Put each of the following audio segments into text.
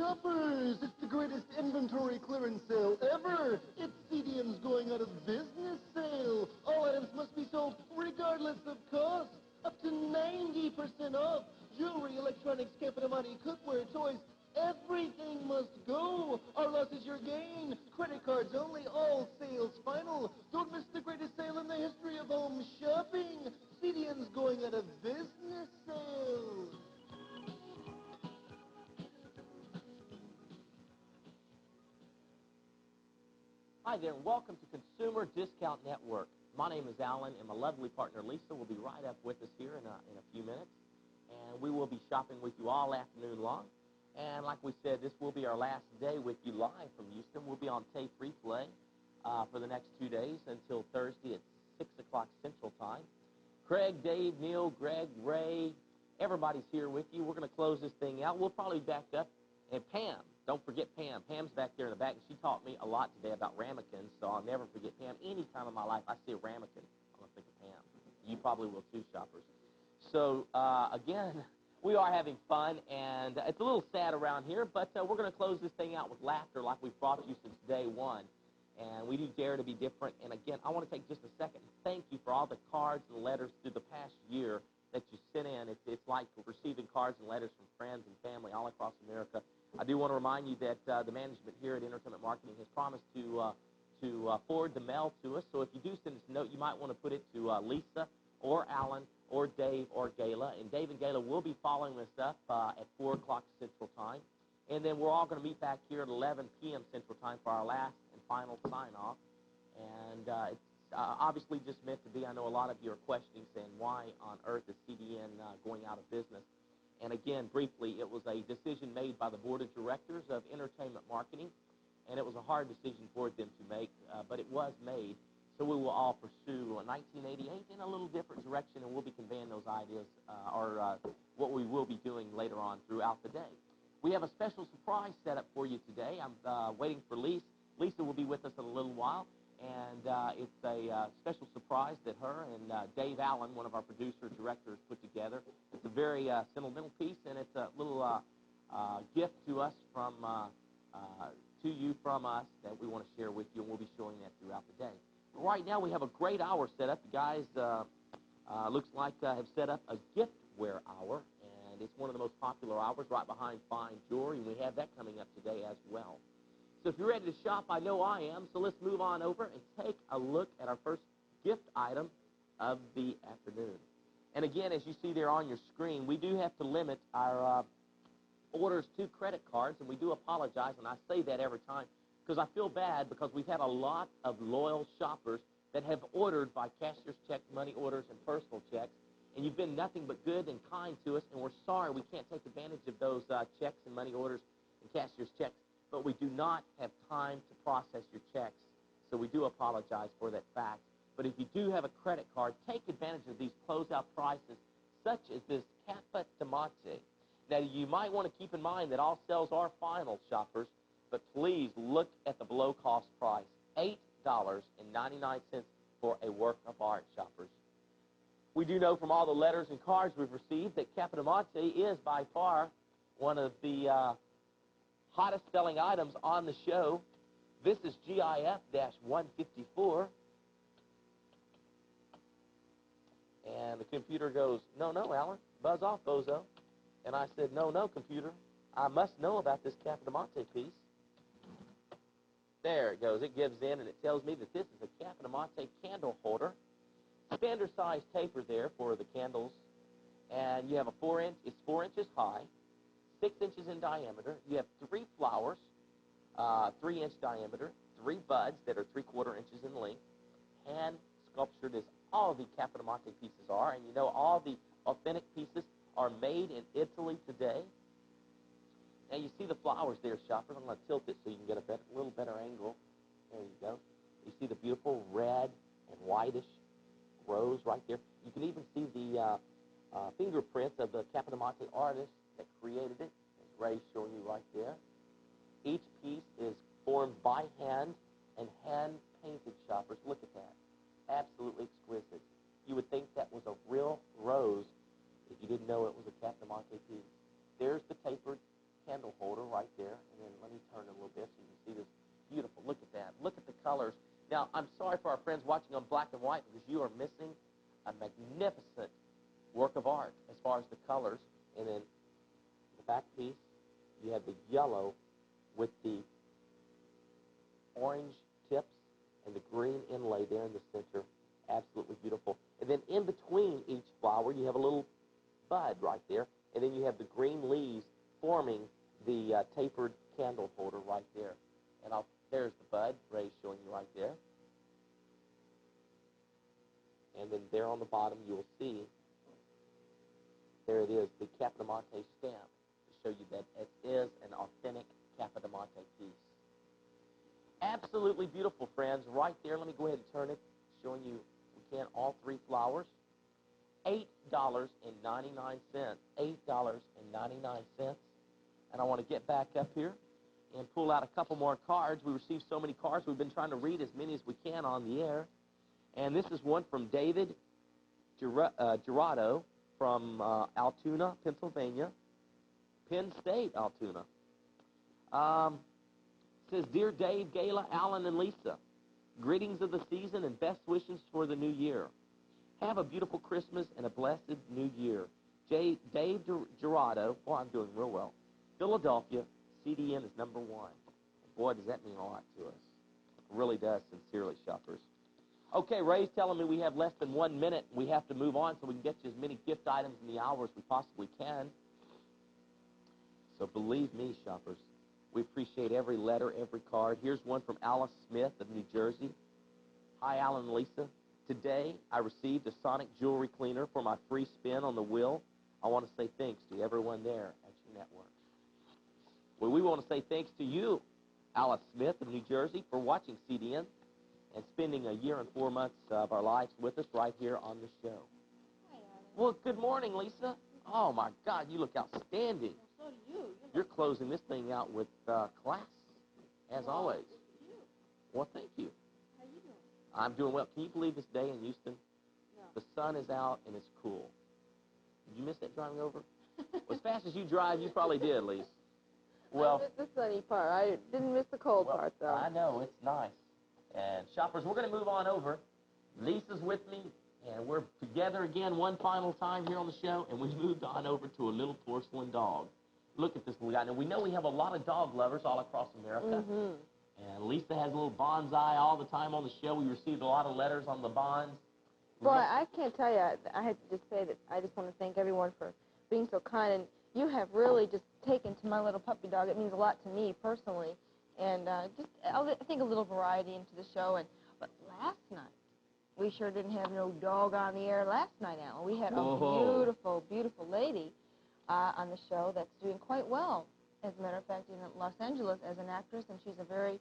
Shoppers, it's the greatest inventory clearance sale ever. It's CDN's going out of business sale. All items must be sold regardless of cost. Up to 90% off. Jewelry, electronics, capitamati, cookware, toys. Everything must go. Our loss is your gain. Credit cards only, all sales final. Don't miss the greatest sale in the history of home shopping. CDN's going out of business sale. Hi there, and welcome to Consumer Discount Network. My name is Alan, and my lovely partner Lisa will be right up with us here in a few minutes. And we will be shopping with you all afternoon long. And like we said, this will be our last day with you live from Houston. We'll be on tape replay for the next 2 days until Thursday at 6 o'clock Central Time. Craig, Dave, Neil, Greg, Ray, everybody's here with you. We're going to close this thing out. We'll probably be back up. And Pam, don't forget Pam. Pam's back there in the back, and she taught me a lot today about ramekins, so I'll never forget Pam. Any time in my life I see a ramekin, I'm going to think of Pam. You probably will too, shoppers. So, again, we are having fun, and it's a little sad around here, but we're going to close this thing out with laughter like we've brought you since day one. And we do dare to be different. And, again, I want to take just a second and thank you for all the cards and letters through the past year that you sent in. It's like receiving cards and letters from friends and family all across America. I do want to remind you that the management here at Entertainment Marketing has promised to forward the mail to us. So if you do send us a note, you might want to put it to Lisa or Alan or Dave or Gayla. And Dave and Gayla will be following this up at 4 o'clock Central Time. And then we're all going to meet back here at 11 p.m. Central Time for our last and final sign-off. And it's obviously just meant to be. I know a lot of you are questioning, saying, why on earth is CDN going out of business? And again, briefly, it was a decision made by the Board of Directors of Entertainment Marketing, and it was a hard decision for them to make, but it was made. So we will all pursue 1988 in a little different direction, and we'll be conveying those ideas or what we will be doing later on throughout the day. We have a special surprise set up for you today. I'm waiting for Lisa. Lisa will be with us in a little while, and it's a special surprise that her and Dave Allen, one of our producer-directors, put together. It's a very sentimental piece, and it's a little gift to us from to you from us that we want to share with you, and we'll be showing that throughout the day. But right now, we have a great hour set up. The guys, looks like, have set up a giftware hour, and it's one of the most popular hours right behind fine jewelry, and we have that coming up today as well. So if you're ready to shop, I know I am, so let's move on over and take a look at our first gift item of the afternoon. And again, as you see there on your screen, we do have to limit our orders to credit cards, and we do apologize, and I say that every time because I feel bad because we've had a lot of loyal shoppers that have ordered by cashier's check, money orders, and personal checks, and you've been nothing but good and kind to us, and we're sorry we can't take advantage of those checks and money orders and cashier's checks. But we do not have time to process your checks, so we do apologize for that fact. But if you do have a credit card, take advantage of these closeout prices, such as this Kappa Tomate. Now, you might want to keep in mind that all sales are final, shoppers, but please look at the below-cost price, $8.99 for a work of art, shoppers. We do know from all the letters and cards we've received that Kappa Tomate is by far one of the hottest selling items on the show. This is GIF-154. And the computer goes, no, Alan, buzz off, bozo. And I said, no, computer, I must know about this Capitamante piece. There it goes. It gives in, and it tells me that this is a Capitamante candle holder. Standard size taper there for the candles. And you have a 4-inch, it's 4 inches high, 6 inches in diameter. You have 3 flowers, 3-inch diameter, 3 buds that are 3/4 inches in length, hand sculptured as all the Capitamante pieces are. And you know all the authentic pieces are made in Italy today. Now you see the flowers there, shoppers. I'm going to tilt it so you can get a little better angle. There you go. You see the beautiful red and whitish rose right there. You can even see the fingerprints of the Capitamante artist that created it. As Ray's showing you right there. Each piece is formed by hand and hand-painted, shoppers. Look at that. Absolutely exquisite. You would think that was a real rose if you didn't know it was a Capitamante piece. There's the tapered candle holder right there. Now, I'm sorry for our friends watching on black and white because you are missing a magnificent work of art as far as the colors. And then the back piece, you have the yellow with the orange tips and the green inlay there in the center. Absolutely beautiful. And then in between each flower, you have a little bud right there. And then you have the green leaves forming the tapered candle holder right there. And there's the bud, Ray's showing you right there. And then there on the bottom, you will see, there it is, the Capodimonte stamp to show you that it is an authentic Capodimonte piece. Absolutely beautiful, friends. Right there, let me go ahead and turn it, showing you, we can, all three flowers. $8.99. $8.99. And I want to get back up here and pull out a couple more cards. We received so many cards. We've been trying to read as many as we can on the air. And this is one from David Gerardo from Altoona, Pennsylvania. Penn State, Altoona. Says, Dear Dave, Gayla, Alan, and Lisa, greetings of the season and best wishes for the new year. Have a beautiful Christmas and a blessed new year. Dave Gerardo, boy, I'm doing real well. Philadelphia, CDN is #1. Boy, does that mean a lot to us. It really does, sincerely, shoppers. Okay, Ray's telling me we have less than 1 minute. We have to move on so we can get you as many gift items in the hour as we possibly can. So believe me, shoppers, we appreciate every letter, every card. Here's one from Alice Smith of New Jersey. Hi, Alan and Lisa. Today, I received a Sonic jewelry cleaner for my free spin on the wheel. I want to say thanks to everyone there at your network. Well, we want to say thanks to you, Alice Smith of New Jersey, for watching CDN and spending a year and 4 months of our lives with us right here on the show. Hi, Alan. Well, good morning, Lisa. Oh, my God, you look outstanding. Well, so do you. You're closing this thing out with class, as always. You. Well, thank you. How you doing? I'm doing well. Can you believe this day in Houston? No. The sun is out and it's cool. Did you miss that driving over? Well, as fast as you drive, you probably did, Lisa. Well, I missed the sunny part. I didn't miss the cold part, though. I know. It's nice. And, shoppers, we're going to move on over. Lisa's with me, and we're together again one final time here on the show, and we moved on over to a little porcelain dog. Look at this little guy. Now, we know we have a lot of dog lovers all across America. Mm-hmm. And Lisa has a little bonsai all the time on the show. We received a lot of letters on the bonds. Boy, I can't tell you. I had to just say that I just want to thank everyone for being so kind. And you have really just taken to my little puppy dog. It means a lot to me personally. And I think a little variety into the show. But last night, we sure didn't have no dog on the air last night, Alan. We had a beautiful, beautiful lady on the show that's doing quite well. As a matter of fact, in Los Angeles as an actress, and she's a very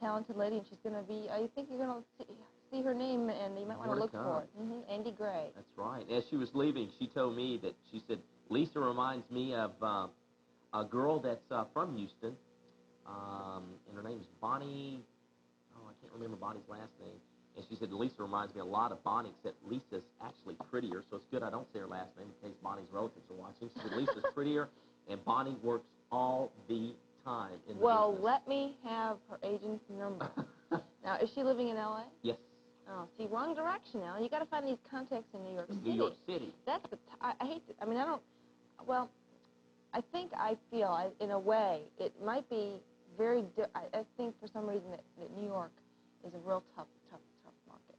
talented lady, and she's going to be, I think you're going to see her name, and you might want to look for it. Andy Gray. That's right. As she was leaving, she told me that, she said, Lisa reminds me of a girl that's from Houston, and her name's Bonnie, I can't remember Bonnie's last name, and she said, Lisa reminds me a lot of Bonnie, except Lisa's actually prettier, so it's good I don't say her last name in case Bonnie's relatives are watching. She said, Lisa's prettier, and Bonnie works all the time in the business. Let me have her agent's number. Now, is she living in L.A.? Yes. Oh, see, wrong direction now. You got to find these contacts in New York City. New York City. That's I hate to, I mean, I don't, well, I think I feel, in a way, it might be very, I think for some reason that New York is a real tough market.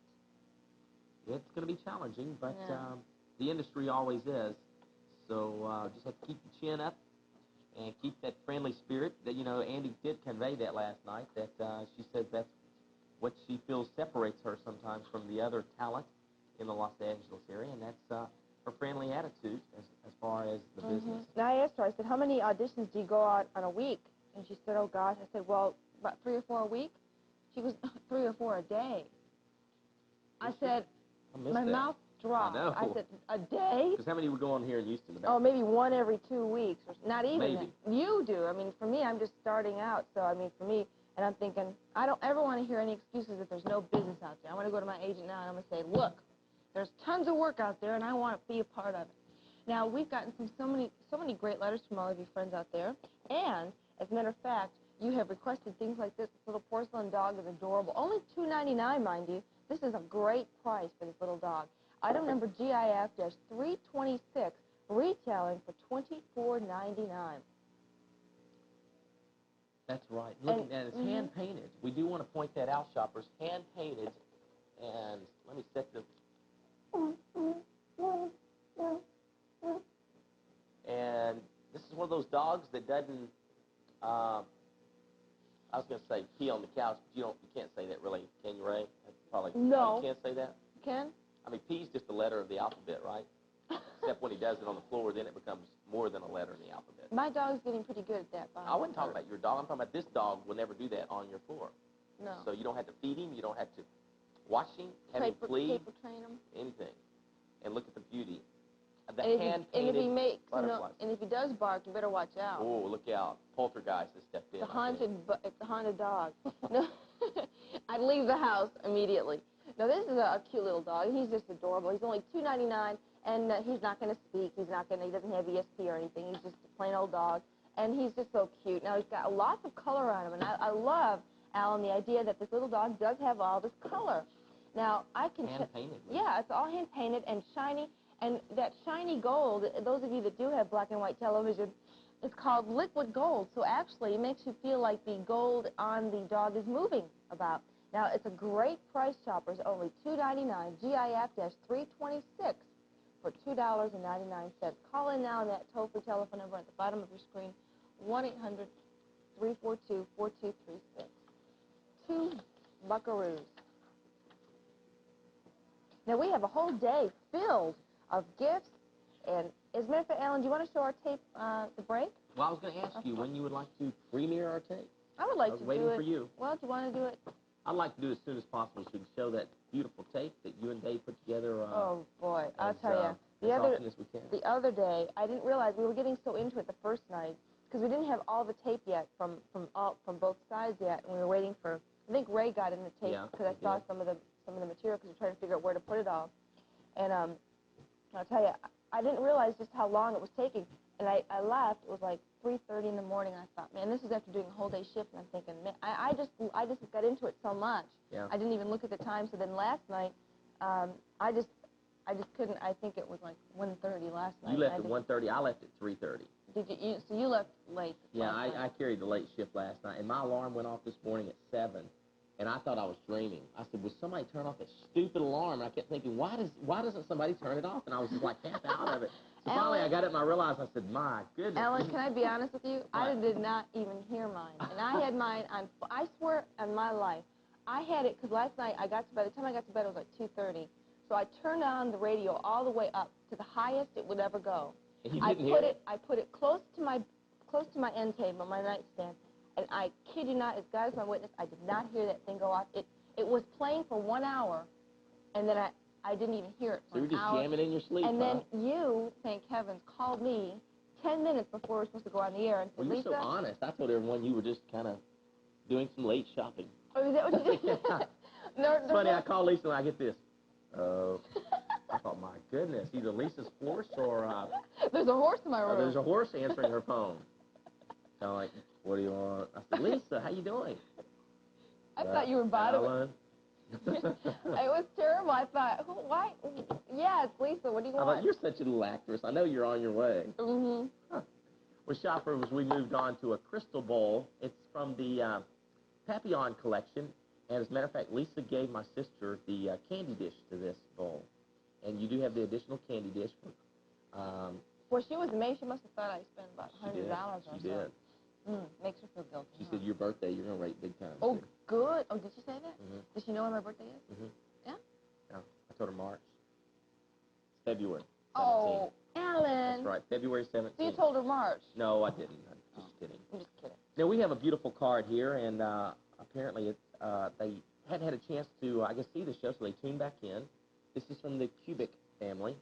It's going to be challenging, but Yeah. The industry always is. So just have to keep your chin up and keep that friendly spirit that, Andy did convey that last night, that she said that's what she feels separates her sometimes from the other talent in the Los Angeles area, and that's her friendly attitude as far as the business. Now, I asked her, I said, how many auditions do you go out on a week? And she said, oh, gosh. I said, well, about 3 or 4 a week. She goes, 3 or 4 a day. I said, my mouth dropped. I know. I said, a day? Because how many would go on here in Houston? About? Oh, maybe 1 every 2 weeks. Or not even Maybe. that. You do. I mean, for me, I'm just starting out. So, I mean, for me, and I'm thinking, I don't ever want to hear any excuses that there's no business out there. I want to go to my agent now, and I'm going to say, look, there's tons of work out there, and I want to be a part of it. Now, we've gotten so many great letters from all of you friends out there. And, as a matter of fact, you have requested things like this. This little porcelain dog is adorable. Only $2.99, mind you. This is a great price for this little dog. Item number GIF-326, retailing for $24.99. That's right. Look, and it's hand-painted. We do want to point that out, shoppers. Hand-painted. And let me set the... And this is one of those dogs that doesn't... I was going to say pee on the couch, but you can't say that really, can you, Ray? That's probably... No. You can't say that? Can? I mean, pee's just a letter of the alphabet, right? Except when he does it on the floor, then it becomes more than a letter in the alphabet. My dog's getting pretty good at that, Bob. I wasn't talking about your dog. I'm talking about this dog will never do that on your floor. No. So you don't have to feed him. You don't have to wash him, have him plead, paper train him. anything. And look at the beauty. The And hand-painted butterflies. and if he does bark, you better watch out. Oh, look out. Poltergeist has stepped in. It's a haunted dog. No, I'd leave the house immediately. No, this is a cute little dog. He's just adorable. He's only $2.99, and he's not going to speak. He doesn't have ESP or anything. He's just a plain old dog, and he's just so cute. Now, he's got lots of color on him, and I love, Alan, the idea that this little dog does have all this color. Now, I can... Hand-painted. Yeah, it's all hand-painted and shiny, and that shiny gold, those of you that do have black and white television, it's called liquid gold. So actually, it makes you feel like the gold on the dog is moving about. Now, it's a great price, shoppers, only $2.99, GIF-326 for $2.99. Call in now on that toll-free telephone number at the bottom of your screen, 1-800-342-4236. 2 buckaroos. Now, we have a whole day filled of gifts, and as a matter of fact, Alan, do you want to show our tape, the break? Well, I was going to ask you when you would like to premiere our tape. I would like I was to waiting do it. for you. Well, do you want to do it? I'd like to do it as soon as possible so we can show that beautiful tape that you and Dave put together. Oh, boy, I'll tell you. As often as we can. The other day, I didn't realize we were getting so into it the first night because we didn't have all the tape yet from both sides yet, and we were waiting for... I think Ray got in the tape because I saw some of the material because we were trying to figure out where to put it all. And I'll tell you, I didn't realize just how long it was taking. And I left. It was like 3:30 in the morning. I thought, man, this is after doing a whole day shift. And I'm thinking, man, I just got into it so much. Yeah. I didn't even look at the time. So then last night, I just couldn't. I think it was like 1:30 last night. You left at 1:30. I left at 3:30. Did you? So you left late. Yeah, I carried the late shift last night, and my alarm went off this morning at 7. And I thought I was dreaming. I said, will somebody turn off that stupid alarm? And I kept thinking, why doesn't somebody turn it off? And I was just like half out of it. So finally I got it and I realized, I said, my goodness. Alan, can I be honest with you? I did not even hear mine. And I had mine on, I swear on my life, I had it because last night by the time I got to bed, it was like 2:30. So I turned on the radio all the way up to the highest it would ever go. And you didn't hear it? I put it close to my end table, my nightstand. And I kid you not, as God is my witness, I did not hear that thing go off. It was playing for 1 hour, and then I didn't even hear it for an hour. So you're just jamming in your sleep, And then you, thank heavens, called me 10 minutes before we were supposed to go on the air and said, well, you're Lisa... so honest. I told everyone you were just kind of doing some late shopping. Oh, is that what you did? It's funny, I call Lisa and I get this. Oh. I thought, my goodness, either Lisa's horse or... there's a horse in my room. There's a horse answering her phone. Kind of like... What do you want? I said, Lisa, how you doing? I thought you were bothering. It was terrible. I thought, why? Yeah, it's Lisa. What do you want? I thought, you're such a little actress. I know you're on your way. Mm-hmm. Huh. Well, shoppers, we moved on to a crystal bowl. It's from the Papillon collection. And as a matter of fact, Lisa gave my sister the candy dish to this bowl. And you do have the additional candy dish. Well, she was amazed. She must have thought I spent about $100 or so. She did. Makes her feel guilty. She said, your birthday, you're going to rate big time. Oh, good. Oh, did she say that? Mm-hmm. Does she know when my birthday is? Mm-hmm. Yeah? Yeah. I told her March. February 17th. Oh, Alan. That's right, February 17th. So you told her March. No, I didn't. I'm just kidding. I'm just kidding. Now, we have a beautiful card here, and apparently they hadn't had a chance to, I guess, see the show, so they tuned back in. This is from the Cubic family,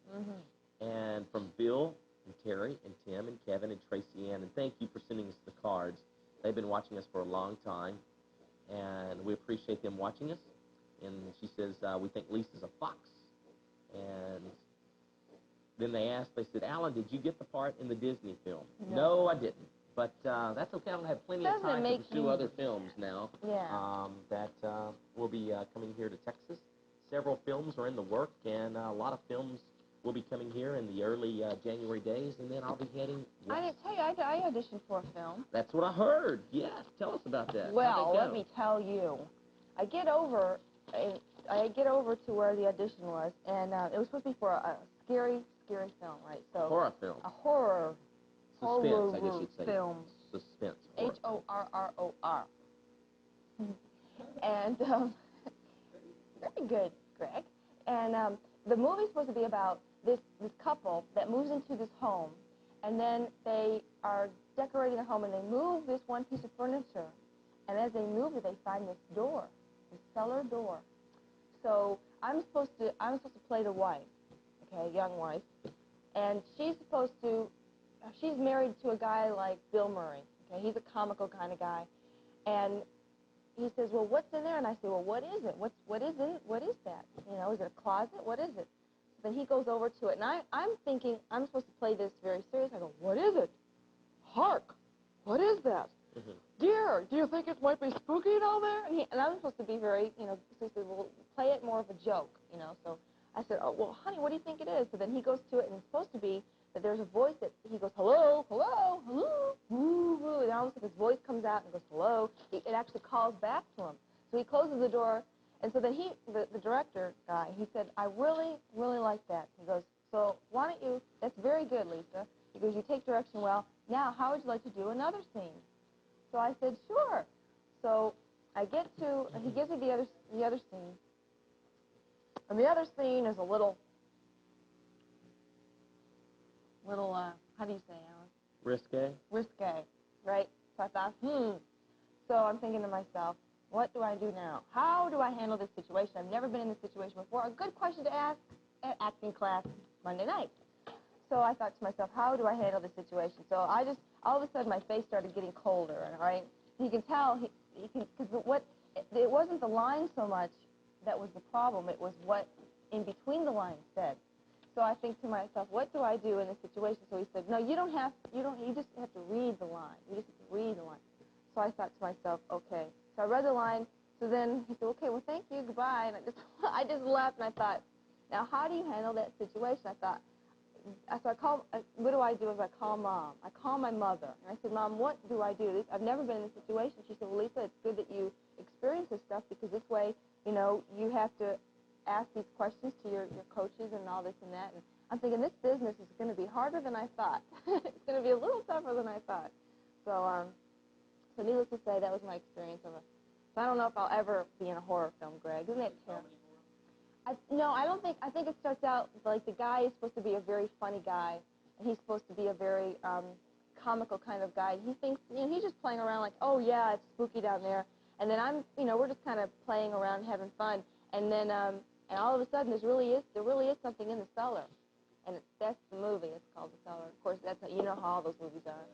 and from Bill and Terry and Tim and Kevin and Tracy Ann, and thank you for sending us the cards. They've been watching us for a long time, and we appreciate them watching us. And she says, we think Lisa's a fox. And then they said, Alan, did you get the part in the Disney film? No, I didn't. But that's okay. I'm going to have plenty Doesn't of time to make pursue you- other films now. Yeah. That will be coming here to Texas. Several films are in the work, and a lot of films will be coming here in the early January days, and then I'll be heading west. I didn't tell you, I auditioned for a film. That's what I heard. Yes. Tell us about that. Well, How'd that let go? me tell you. I get over to where the audition was, and it was supposed to be for a scary film, right? So Horror film. a horror Suspense, I guess you'd say. film. Suspense. Horror. Horror. And very good, Greg. And the movie's supposed to be about this couple that moves into this home, and then they are decorating the home, and they move this one piece of furniture, and as they move it, they find this door, this cellar door. So I'm supposed to play the wife, okay, young wife, and she's married to a guy like Bill Murray, okay, he's a comical kind of guy, and he says, well, what's in there? And I say, well, what is it? What is it? What is that? You know, is it a closet? What is it? Then he goes over to it, and I'm thinking I'm supposed to play this very serious. I go, what is it? Hark! What is that? Mm-hmm. Dear, do you think it might be spooky down there? And I'm supposed to be very, you know, so he said, well, play it more of a joke, you know. So I said, oh, well, honey, what do you think it is? So then he goes to it, and it's supposed to be that there's a voice that he goes, hello, hello, hello, woo, woo. And all of a sudden his voice comes out and goes, hello. It actually calls back to him. So he closes the door, and so then the director guy, he said, I really, really like that. He goes, so why don't you, that's very good, Lisa. He goes, you take direction well. Now, how would you like to do another scene? So I said, sure. So I get to, he gives me the other scene. And the other scene is a little, how do you say, Alan? Risque. Risque, right? So I thought, So I'm thinking to myself, what do I do now? How do I handle this situation? I've never been in this situation before. A good question to ask at acting class Monday night. So I thought to myself, how do I handle this situation? So I just, all of a sudden, my face started getting colder, all right? You can tell, because it wasn't the line so much that was the problem. It was what in between the lines said. So I think to myself, what do I do in this situation? So he said, no, you just have to read the line. You just have to read the line. So I thought to myself, okay. So I read the line. So then he said, okay, well, thank you, goodbye. And I just left, and I thought, now how do you handle that situation? I thought, so what do I do is I call Mom. I call my mother. And I said, Mom, what do I do? I've never been in this situation. She said, well, Lisa, it's good that you experience this stuff because this way, you know, you have to ask these questions to your coaches and all this and that. And I'm thinking this business is going to be harder than I thought. It's going to be a little tougher than I thought. So needless to say, that was my experience of it. So I don't know if I'll ever be in a horror film, Greg. Isn't that terrible? No, I don't think, I think it starts out, like, the guy is supposed to be a very funny guy, and he's supposed to be a very comical kind of guy. He thinks, you know, he's just playing around like, oh, yeah, it's spooky down there. And then we're just kind of playing around, having fun. And then, and all of a sudden, there really is something in the cellar. And that's the movie. It's called The Cellar. Of course, that's you know how all those movies are.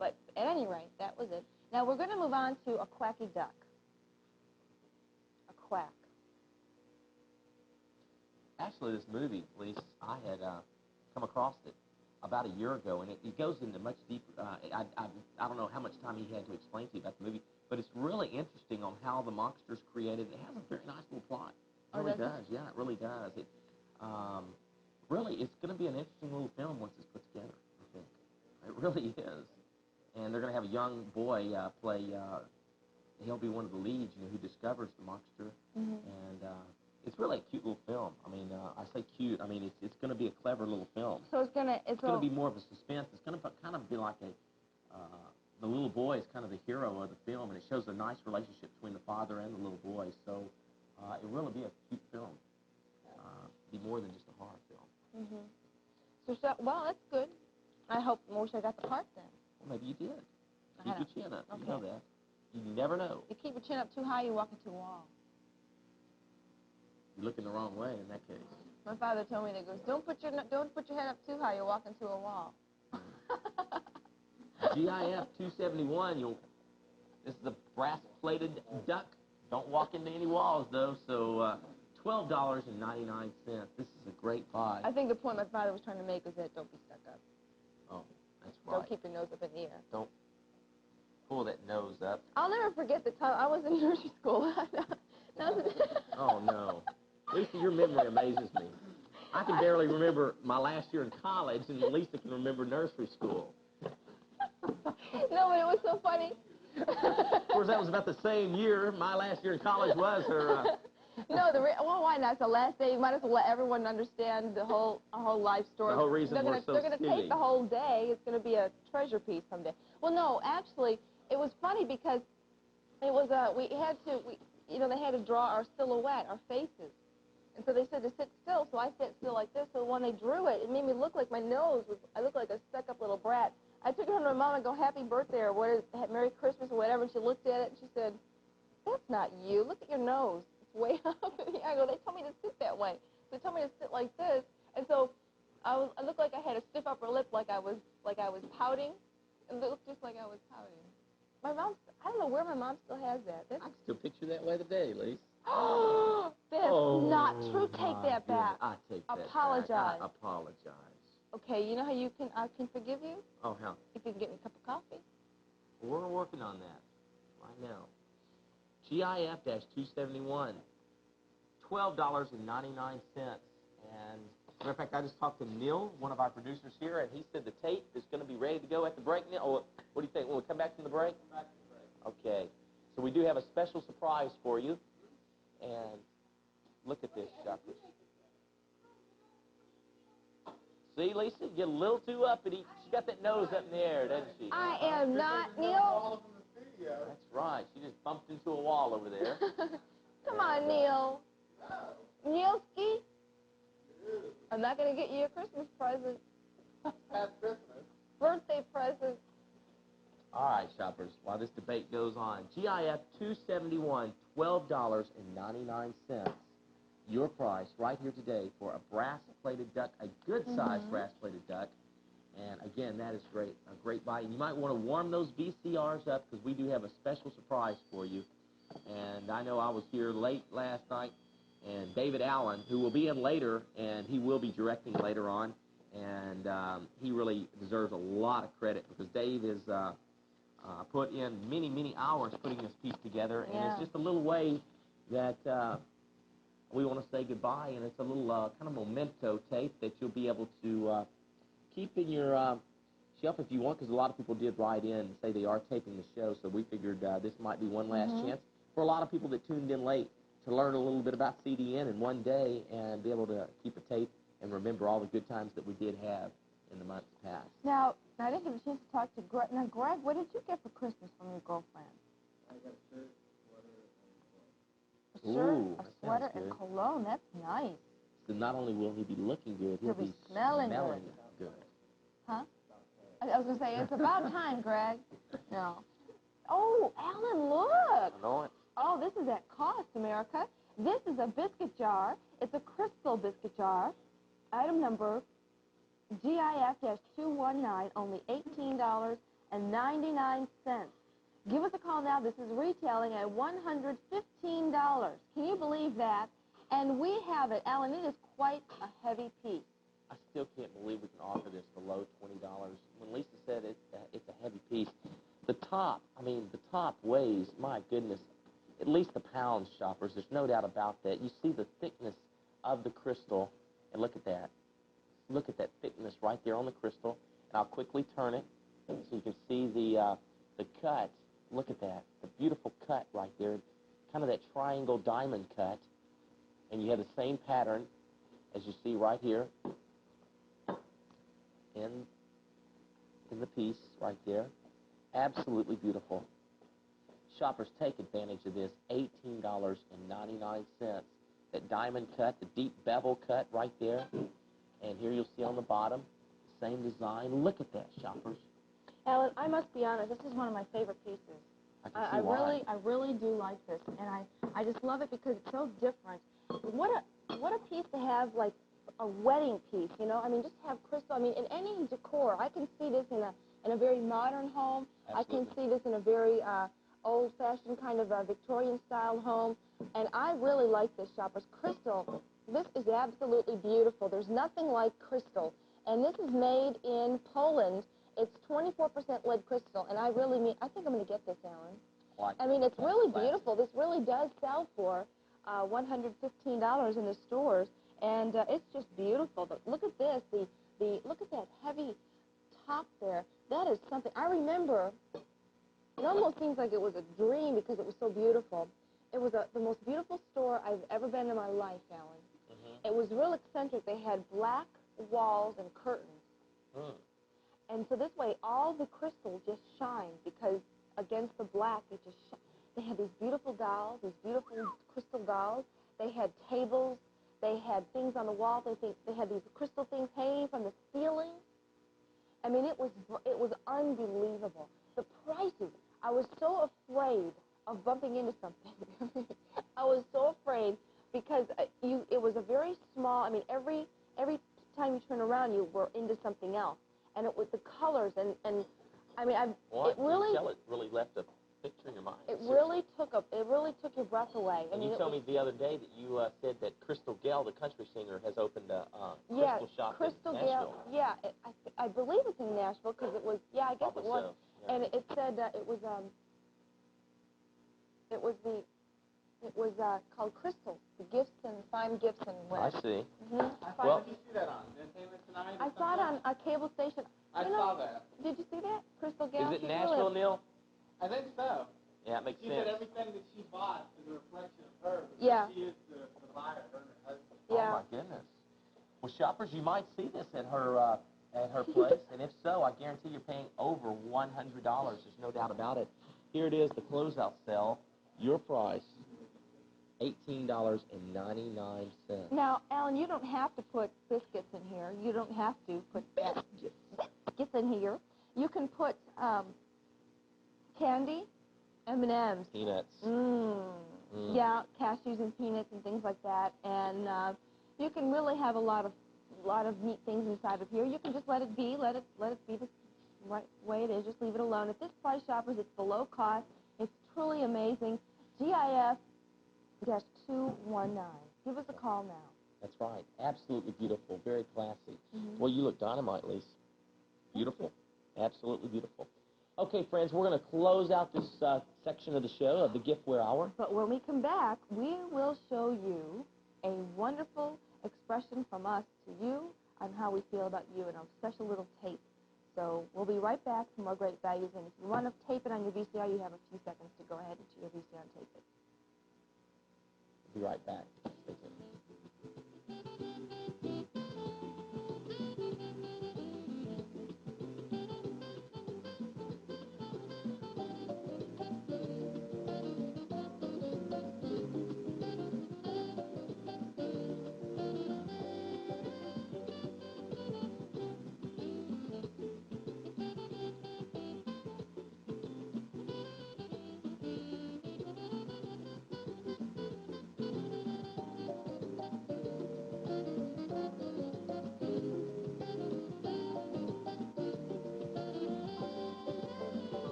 But at any rate, that was it. Now, we're going to move on to a quacky duck. A quack. Actually, this movie, Lisa, I had come across it about a year ago, and it goes into much deeper. I don't know how much time he had to explain to you about the movie, but it's really interesting on how the monster's created. It has a very nice little plot. It really does. Yeah, it really does. It really, it's going to be an interesting little film once it's put together, I think. It really is. And they're going to have a young boy play. He'll be one of the leads, you know, who discovers the monster, and it's really a cute little film. I mean, I say cute. I mean, it's going to be a clever little film. So it's going to be more of a suspense. It's going to kind of be like the little boy is kind of the hero of the film, and it shows a nice relationship between the father and the little boy. So it will be a cute film. Be more than just a horror film. So well, that's good. I wish I got the part then. Well, maybe you did. Keep your chin up. Okay. You know that. You never know. You keep your chin up too high, you walk into a wall. You're looking the wrong way in that case. My father told me that goes, don't put your head up too high, you'll walk into a wall. GIF 271. This is a brass-plated duck. Don't walk into any walls though. So $12.99. This is a great buy. I think the point my father was trying to make is that don't be stuck up. Oh, that's right. Don't keep your nose up in the air. Don't pull that nose up. I'll never forget the time I was in nursery school. Oh, no. Lisa, your memory amazes me. I can barely remember my last year in college, and Lisa can remember nursery school. No, but it was so funny. Of course, that was about the same year my last year in college was her. No, well, why not? It's the last day. You might as well let everyone understand our whole life story. The whole reason they're we're gonna so take the whole day. It's going to be a treasure piece someday. Well, no, actually, it was funny because it was they had to draw our silhouette, our faces. And so they said to sit still, so I sat still like this. So when they drew it, it made me look like I looked like a stuck-up little brat. I took it home to my mom and go, happy birthday, or Merry Christmas, or whatever. And she looked at it, and she said, that's not you. Look at your nose. It's way up. I go, they told me to sit that way. They told me to sit like this. And so I looked like I had a stiff upper lip, like I was pouting. And it looked just like I was pouting. My mom, I don't know where my mom still has that. I can still picture that way today, Lise. That's not true. Take that back. I take that Apologize. back. I apologize. Okay, you know how I can forgive you? Oh, how? If you can get me a cup of coffee. We're working on that right now. GIF-271, $12.99. And, matter of fact, I just talked to Neil, one of our producers here, and he said the tape is going to be ready to go at the break. Neil, oh, what do you think? Will we come back from the break? Come back from the break. Okay. So we do have a special surprise for you. And look at this, shoppers. See, Lisa, you get a little too uppity. She got that nose up in the air, doesn't she? I am not, Neil. That's right. She just bumped into a wall over there. Come on, Neil. Neilski? I'm not going to get you a Christmas present. Past Christmas. Birthday present. All right, shoppers, while this debate goes on, GIF-271, $12.99. Your price right here today for a brass-plated duck, a good-sized brass-plated duck. And, again, that is great, a great buy. And you might want to warm those VCRs up because we do have a special surprise for you. And I know I was here late last night, and David Allen, who will be in later, and he will be directing later on, and he really deserves a lot of credit because Dave is put in many, many hours putting this piece together, and it's just a little way that we want to say goodbye, and it's a little kind of memento tape that you'll be able to keep in your shelf if you want, because a lot of people did write in and say they are taping the show, so we figured this might be one last chance for a lot of people that tuned in late to learn a little bit about CDN in one day and be able to keep a tape and remember all the good times that we did have in the months past. Now, I didn't get a chance to talk to Greg. Now, Greg, what did you get for Christmas from your girlfriend? I got a shirt, sweater, and cologne. A shirt, a sweater, and cologne. That's nice. So not only will he be looking good, he'll be smelling good. Huh? I was going to say, it's about time, Greg. No. Oh, Alan, look. I know it. Oh, this is at cost, America. This is a biscuit jar. It's a crystal biscuit jar. Item number GIF-219, only $18.99. Give us a call now. This is retailing at $115. Can you believe that? And we have it. Alan, it is quite a heavy piece. I still can't believe we can offer this below $20. When Lisa said it's a heavy piece, the top weighs, my goodness, at least a pound, shoppers. There's no doubt about that. You see the thickness of the crystal, and look at that. Look at that thickness right there on the crystal. And I'll quickly turn it so you can see the cut. Look at that, the beautiful cut right there, kind of that triangle diamond cut. And you have the same pattern as you see right here in the piece right there. Absolutely beautiful. Shoppers, take advantage of this, $18.99. That diamond cut, the deep bevel cut right there. And here you'll see on the bottom, the same design. Look at that, shoppers. Alan, I must be honest, this is one of my favorite pieces. I really do like this, and I just love it because it's so different. What a piece to have, like a wedding piece, you know? I mean, just have crystal. I mean, in any decor, I can see this in a very modern home. Absolutely. I can see this in a very old-fashioned kind of a Victorian-style home, and I really like this, shoppers. Crystal, this is absolutely beautiful. There's nothing like crystal, and this is made in Poland, It's 24% lead crystal, and I really mean, I think I'm going to get this, Alan. Like I mean, it's really classic. beautiful. This really does sell for $115 in the stores, and it's just beautiful. But look at this, look at that heavy top there. That is something. I remember, it almost seems like it was a dream because it was so beautiful. It was the most beautiful store I've ever been in my life, Alan. It was real eccentric. They had black walls and curtains. And so this way, all the crystal just shined because against the black, it just they had these beautiful dolls, these beautiful crystal dolls. They had tables. They had things on the wall. They had these crystal things hanging from the ceiling. I mean, it was unbelievable. The prices, I was so afraid of bumping into something. I was so afraid because it was a very small, I mean, every time you turn around, you were into something else. And it was the colors, and I mean, Well, it really, it really left a picture in your mind. it really took your breath away. And you told me the other day that you said that Crystal Gale, the country singer, has opened a yeah, crystal shop Crystal in Gale, Nashville. yeah, I believe it's in Nashville because it was, yeah, I guess Probably it was, so, yeah. and it said it was called Crystals, the gifts and fine gifts and I whatever. see. Well, Well, did you see that on Entertainment Tonight? I saw it on a cable station. I You know, saw that. Did you see that? Crystal Gale? Is it she's Nashville, really, Neil? I think so. Yeah, it makes She sense. said everything that she bought is a reflection of her. Because Yeah. She is the buyer, her and her husband. Yeah. Oh, my goodness. Well, shoppers, you might see this at her place, and if so, I guarantee you're paying over $100. There's no doubt about it. Here it is, the closeout sale. Your price, $18.99. Now, Alan, you don't have to put biscuits in here. You don't have to put biscuits in here. You can put candy, M&Ms. Peanuts. Yeah, cashews and peanuts and things like that. And you can really have a lot of neat things inside of here. You can just let it be the right way it is. Just leave it alone. At this price, shoppers, it's below cost. It's truly amazing. GIF-219. Give us a call now. That's right. Absolutely beautiful. Very classy. Well, you look dynamite, Lise. Beautiful. Absolutely beautiful. Okay, friends, we're going to close out this section of the show of the Giftware Hour. But when we come back, we will show you a wonderful expression from us to you on how we feel about you in a special little tape. So we'll be right back for more great values. And if you want to tape it on your VCR, you have a few seconds to go ahead to your VCR and tape it. We'll be right back. Stay tuned.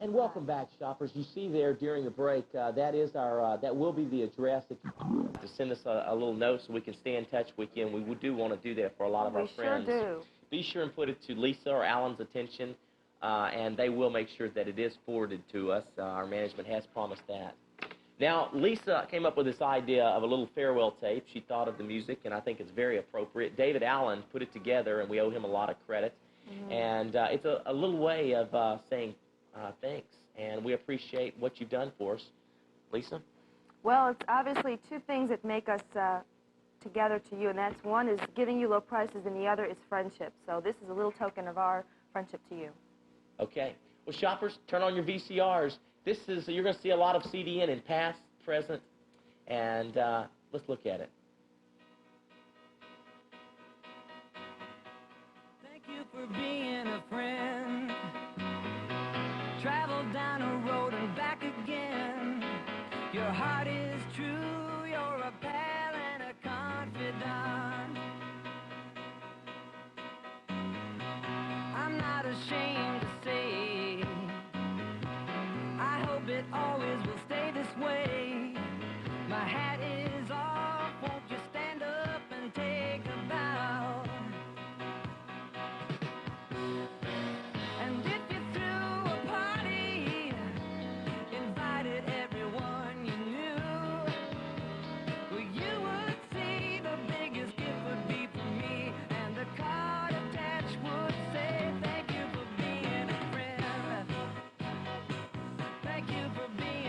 And welcome back, shoppers. You see there during the break, that is our, that will be the address if you to send us a little note so we can stay in touch with you, and we do want to do that for a lot of our friends. We sure do. Be sure and put it to Lisa or Alan's attention, and they will make sure that it is forwarded to us. Our management has promised that. Now, Lisa came up with this idea of a little farewell tape. She thought of the music, and I think it's very appropriate. David Allen put it together, and we owe him a lot of credit. Mm-hmm. And it's a little way of saying thanks, and we appreciate what you've done for us. Lisa? Well, it's obviously two things that make us together to you, and that's one is giving you low prices, and the other is friendship. So this is a little token of our friendship to you. Okay. Well, shoppers, turn on your VCRs. You're going to see a lot of CDN in past, present, and let's look at it. Thank you for being a friend. Travel down a road and back again. Your heart is true, you're a pal and a confidant. I'm not ashamed to say, I hope it always will stay this way. My hat is off, won't you stand up and take a bow? And if you threw a party, invited everyone you knew, well, you would see the biggest gift would be for me, and the card attached would say, thank you for being a friend. Thank you for being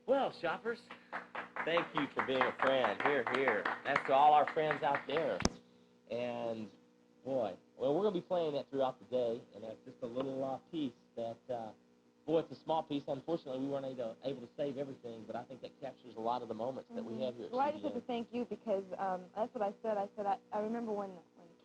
Well, shoppers, thank you for being a friend. Here, here. That's to all our friends out there. And, boy, well, we're going to be playing that throughout the day, and that's just a little piece that, boy, it's a small piece. Unfortunately, we weren't able to save everything, but I think that captures a lot of the moments that we have here at Well, I CDN. just have to thank you because that's what I said. I remember when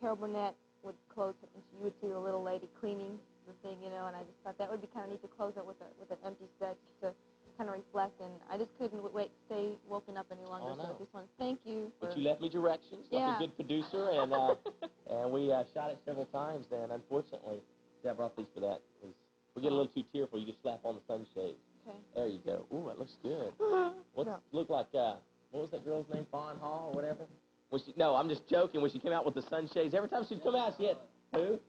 Carol Burnett would close it, and you would see the little lady cleaning the thing, you know, and I just thought that would be kind of neat to close it with an empty set just to kind of reflect, and I just couldn't stay woken up any longer, so I just want to thank you for... But you left me directions like a good producer, and we shot it several times, and unfortunately, I brought these for that. We get a little too tearful, you just slap on the sunshades. Okay. There you go. Ooh, it looks good. Look like, what was that girl's name, Fawn Hall or whatever? No, I'm just joking. When she came out with the sunshades, every time she'd come out, she had, who?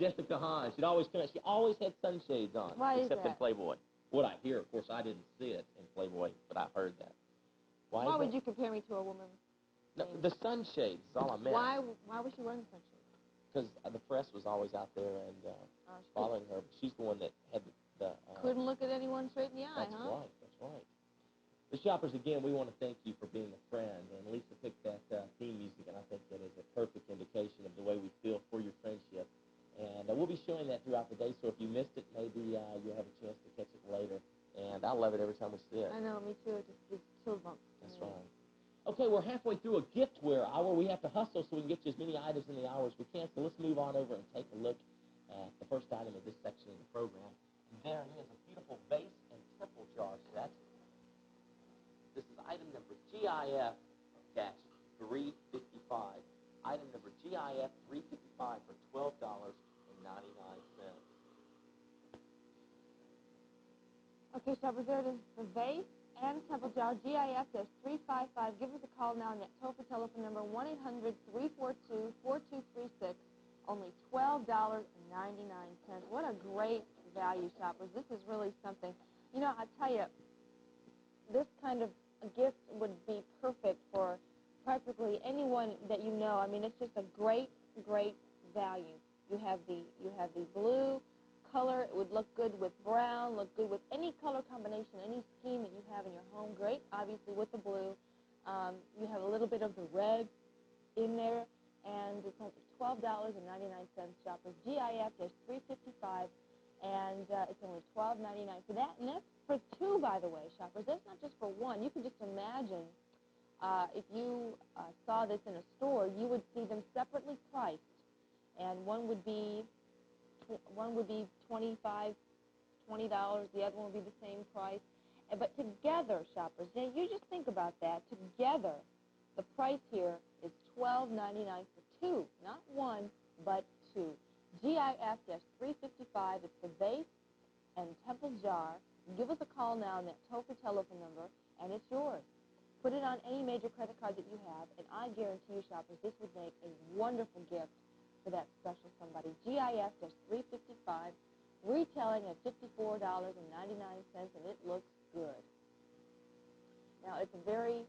Jessica Hahn. She'd always come out. She always had sunshades on. Why except is that? in Playboy. What I hear, of course, I didn't see it in Playboy, but I heard that. Why would you compare me to a woman? No, the sunshades is all I meant. Why was she wearing sunshades? Because the press was always out there and following her. She's the one that had the couldn't look at anyone straight in the eye, that's huh? right, that's right. The shoppers, again, we want to thank you for being a friend. And Lisa picked that theme music, and I think that is a perfect indication of the way we feel for your friendship. And we'll be showing that throughout the day, so if you missed it, maybe you'll have a chance to catch it later. And I love it every time we see it. I know, me too. It just chills bumps. That's right. Okay, we're halfway through a giftware hour. We have to hustle so we can get you as many items in the hour as we can. So let's move on over and take a look at the first item of this section of the program. And there it is, a beautiful vase and temple jar set. This is item number GIF-355. Item number GIF-355 for $12.99. Okay, shoppers, there it is. The vase and temple jar, GIF-355. Give us a call now on that toll-free telephone number, 1-800-342-4236. Only $12.99. What a great value, shoppers. This is really something. You know, I tell you, this kind of a gift would be perfect for practically anyone that you know. I mean, it's just a great, great value. You have the blue color. It would look good with brown, look good with any color combination, any scheme that you have in your home. Great, obviously, with the blue. You have a little bit of the red in there, and it's only $12.99, shoppers. GIF-355, and it's only $12.99 for that. And that's for two, by the way, shoppers. That's not just for one. You can just imagine if you saw this in a store, you would see them separately priced, and one would be $20, the other one would be the same price. But together, shoppers, now you just think about that. Together, the price here is $12.99 for two, not one, but two. GIF-355, it's the vase and temple jar. Give us a call now on that toll-free telephone number, and it's yours. Put it on any major credit card that you have, and I guarantee you, shoppers, this would make a wonderful gift for that special somebody. GIF-355, retailing at $54.99, and it looks good. Now, it's a very,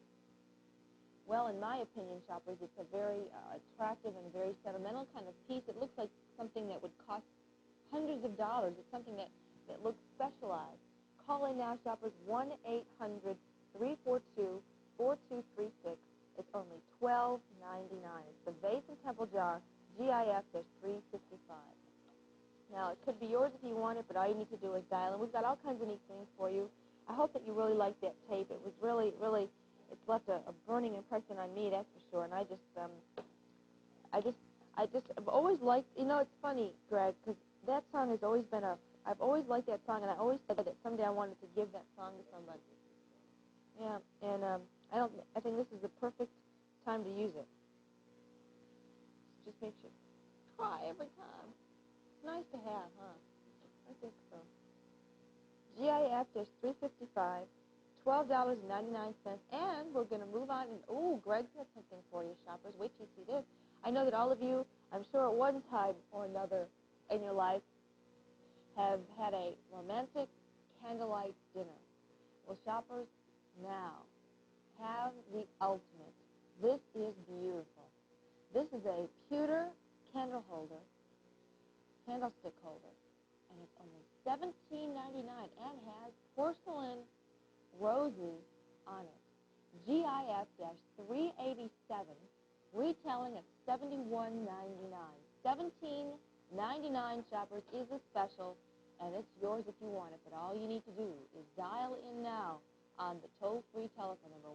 well, in my opinion, shoppers, it's a very attractive and very sentimental kind of piece. It looks like something that would cost hundreds of dollars. It's something that looks specialized. Call in now, shoppers, 1-800-342-4236. It's only $12.99. It's the vase and temple jar, GIF-355. Now, it could be yours if you want it, but all you need to do is dial in. We've got all kinds of neat things for you. I hope that you really liked that tape. It was really, really, it's left a burning impression on me, that's for sure. And I just have always liked, you know, it's funny, Greg, because that song has always been I've always liked that song, and I always said that someday I wanted to give that song to somebody. Yeah, and I think this is the perfect time to use it. It just makes you cry every time. It's nice to have, huh? I think so. GIF-355, $12.99, and we're going to move on. And, oh, Greg's got something for you, shoppers. Wait till you see this. I know that all of you, I'm sure at one time or another in your life, have had a romantic candlelight dinner. Well, shoppers, now have the ultimate. This is beautiful. This is a pewter candlestick holder, and it's only $17.99 and has porcelain roses on it. GIF-387, retailing at $71.99. $17.99, shoppers, is a special, and it's yours if you want it. But all you need to do is dial in now on the toll-free telephone number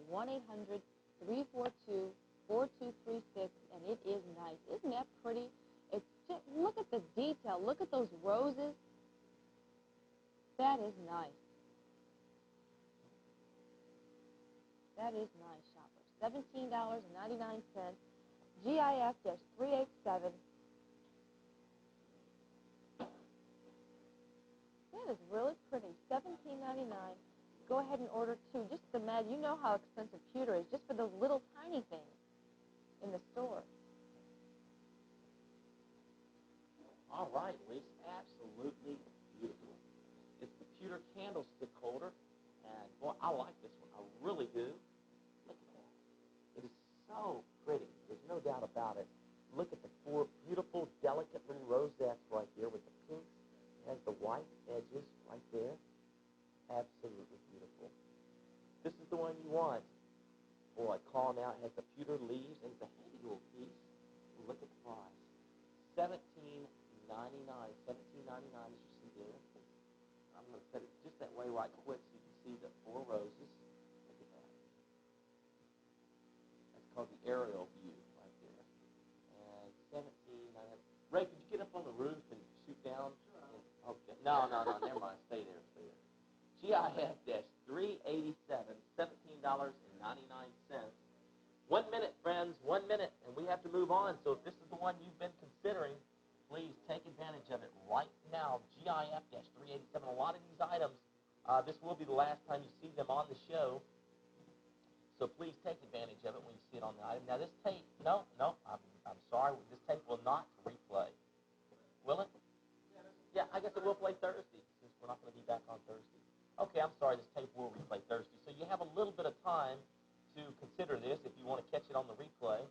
1-800-342-4236, and it is nice. Isn't that pretty? It's just, look at the detail. Look at those roses. That is nice. That is nice, shoppers. $17.99. GIF-387. That is really pretty. $17.99. Go ahead and order two. Just imagine, you know how expensive pewter is just for those little tiny things in the store. All right, Lisa, absolutely beautiful. It's the pewter candlestick holder, and boy, I like this one. I really do. Look at that. It is so pretty. There's no doubt about it. Look at the four beautiful, delicate little rosettes right there with the pinks. It has the white edges right there. Absolutely beautiful. This is the one you want. Boy, calling out, it has the pewter leaves, and it's a handy little piece. Look at the price. $17.99. $17.99, as you see there. I'm going to set it just that way right quick so you can see the four roses. Look at that. That's called the aerial view right there. And $17.99. Ray, could you get up on the roof and shoot down? And, okay. No, never mind. Stay there. GIF-387, $17.99. 1 minute, friends, 1 minute, and we have to move on. So if this is the one you've been considering, please take advantage of it right now. GIF-387. A lot of these items, this will be the last time you see them on the show. So please take advantage of it when you see it on the item. Now this tape, no, I'm sorry, this tape will not replay. Will it? Yeah, I guess it will play Thursday since we're not going to be back on Thursday. Okay, I'm sorry, this tape will replay Thursday. So you have a little bit of time to consider this if you want to catch it on the replay.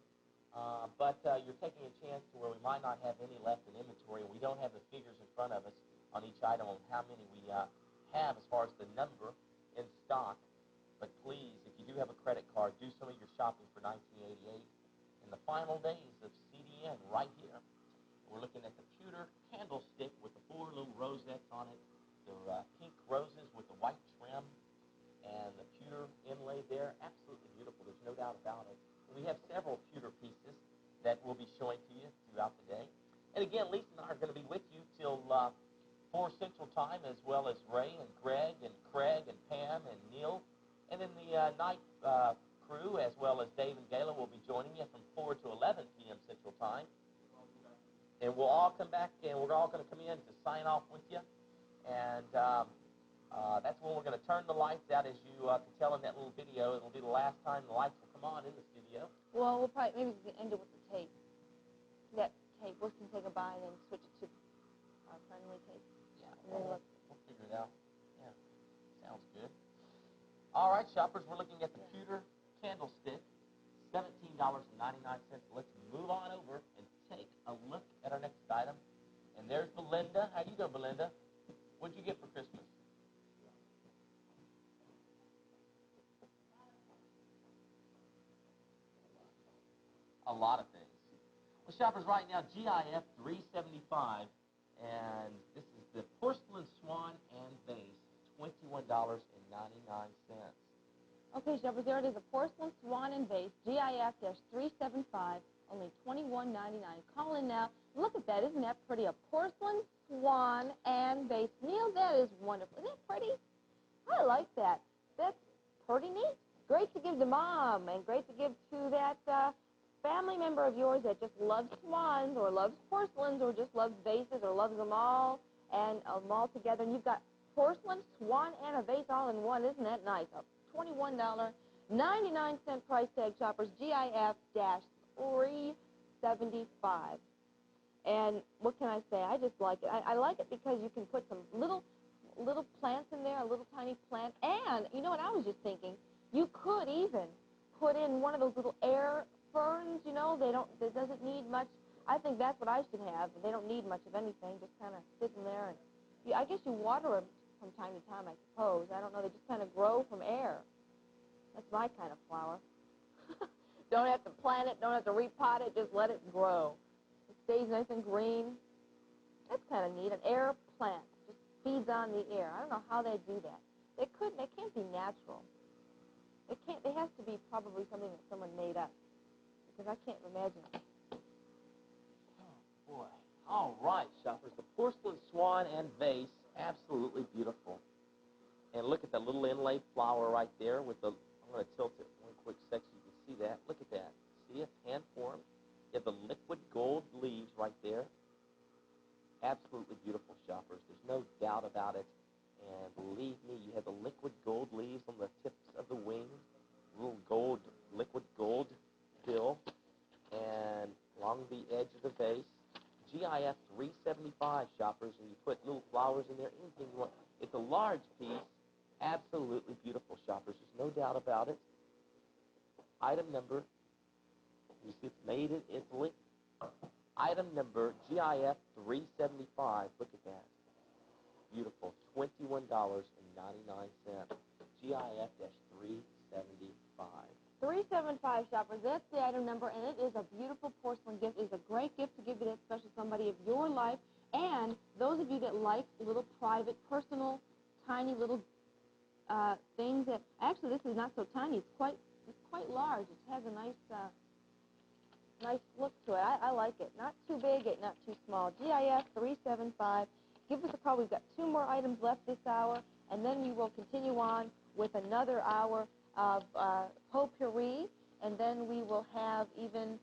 But you're taking a chance to where we might not have any left in inventory, and we don't have the figures in front of us on each item on how many we have as far as the number in stock. But please, if you do have a credit card, do some of your shopping for 1988 in the final days of CDN right here. We're looking at the pewter candlestick with the four little rosettes on it, the pink roses with the white trim, and the pewter inlay there. Absolutely beautiful. There's no doubt about it. And we have several pewter pieces that we'll be showing to you throughout the day. And again, Lisa and I are going to be with you till 4 Central Time, as well as Ray and Greg and Craig and Pam and Neil. And then the night crew, as well as Dave and Gayla, will be joining you from 4 to 11 p.m. Central Time. And we'll all come back, and we're all going to come in to sign off with you. And that's when we're going to turn the lights out. As you can tell in that little video, it'll be the last time the lights will come on in the studio. Well, we'll probably, maybe we can end it with the tape. That tape, we can say goodbye and then switch it to our friendly tape. Yeah, we'll figure it out. Yeah, sounds good. All right, shoppers, we're looking at the pewter candlestick, $17.99. Let's move on over and take a look at our next item. And there's Belinda. How you doing, Belinda? What'd you get for Christmas? A lot of things. Well, shoppers, right now, GIF 375, and this is the porcelain swan and vase, $21.99. Okay, shoppers, there it is, a porcelain swan and vase, GIF-375, only $21.99. Call in now. Look at that. Isn't that pretty? A porcelain swan and vase. Neil, that is wonderful. Isn't that pretty? I like that. That's pretty neat. Great to give to Mom, and great to give to that family member of yours that just loves swans or loves porcelains or just loves vases or loves them all and them all together. And you've got porcelain, swan, and a vase all in one. Isn't that nice? A $21.99 price tag, shoppers. GIF-375. And what can I say? I just like it. I like it because you can put some little plants in there, a little tiny plant. And you know what I was just thinking? You could even put in one of those little air ferns, you know, it doesn't need much. I think that's what I should have. They don't need much of anything, just kind of sitting there. And I guess you water them from time to time, I suppose. I don't know. They just kind of grow from air. That's my kind of flower. Don't have to plant it. Don't have to repot it. Just let it grow. It stays nice and green. That's kind of neat. An air plant just feeds on the air. I don't know how they do that. They couldn't. They can't be natural. It can't. It has to be probably something that someone made up, because I can't imagine it. Oh, boy. All right, shoppers. The porcelain swan and vase, absolutely beautiful. And look at that little inlaid flower right there with the, I'm going to tilt it one quick section. You can see that. Look at that. See it? Hand-formed. You have the liquid gold leaves right there. Absolutely beautiful, shoppers. There's no doubt about it. And believe me, you have the liquid gold leaves on the tips of the wings, little gold, liquid gold fill, and along the edge of the vase. GIF 375, shoppers, and you put little flowers in there, anything you want. It's a large piece, absolutely beautiful, shoppers. There's no doubt about it. Item number, you see it's made in Italy. Item number GIF 375, look at that. Beautiful, $21.99. GIF-375. 375, shoppers. That's the item number, and it is a beautiful porcelain gift. It is a great gift to give to that special somebody of your life, and those of you that like little private, personal, tiny little things that, actually, this is not so tiny. It's quite large. It has a nice look to it. I like it. Not too big, not too small. GIF 375. Give us a call. We've got 2 more items left this hour, and then we will continue on with another hour of potpourri, and then we will have even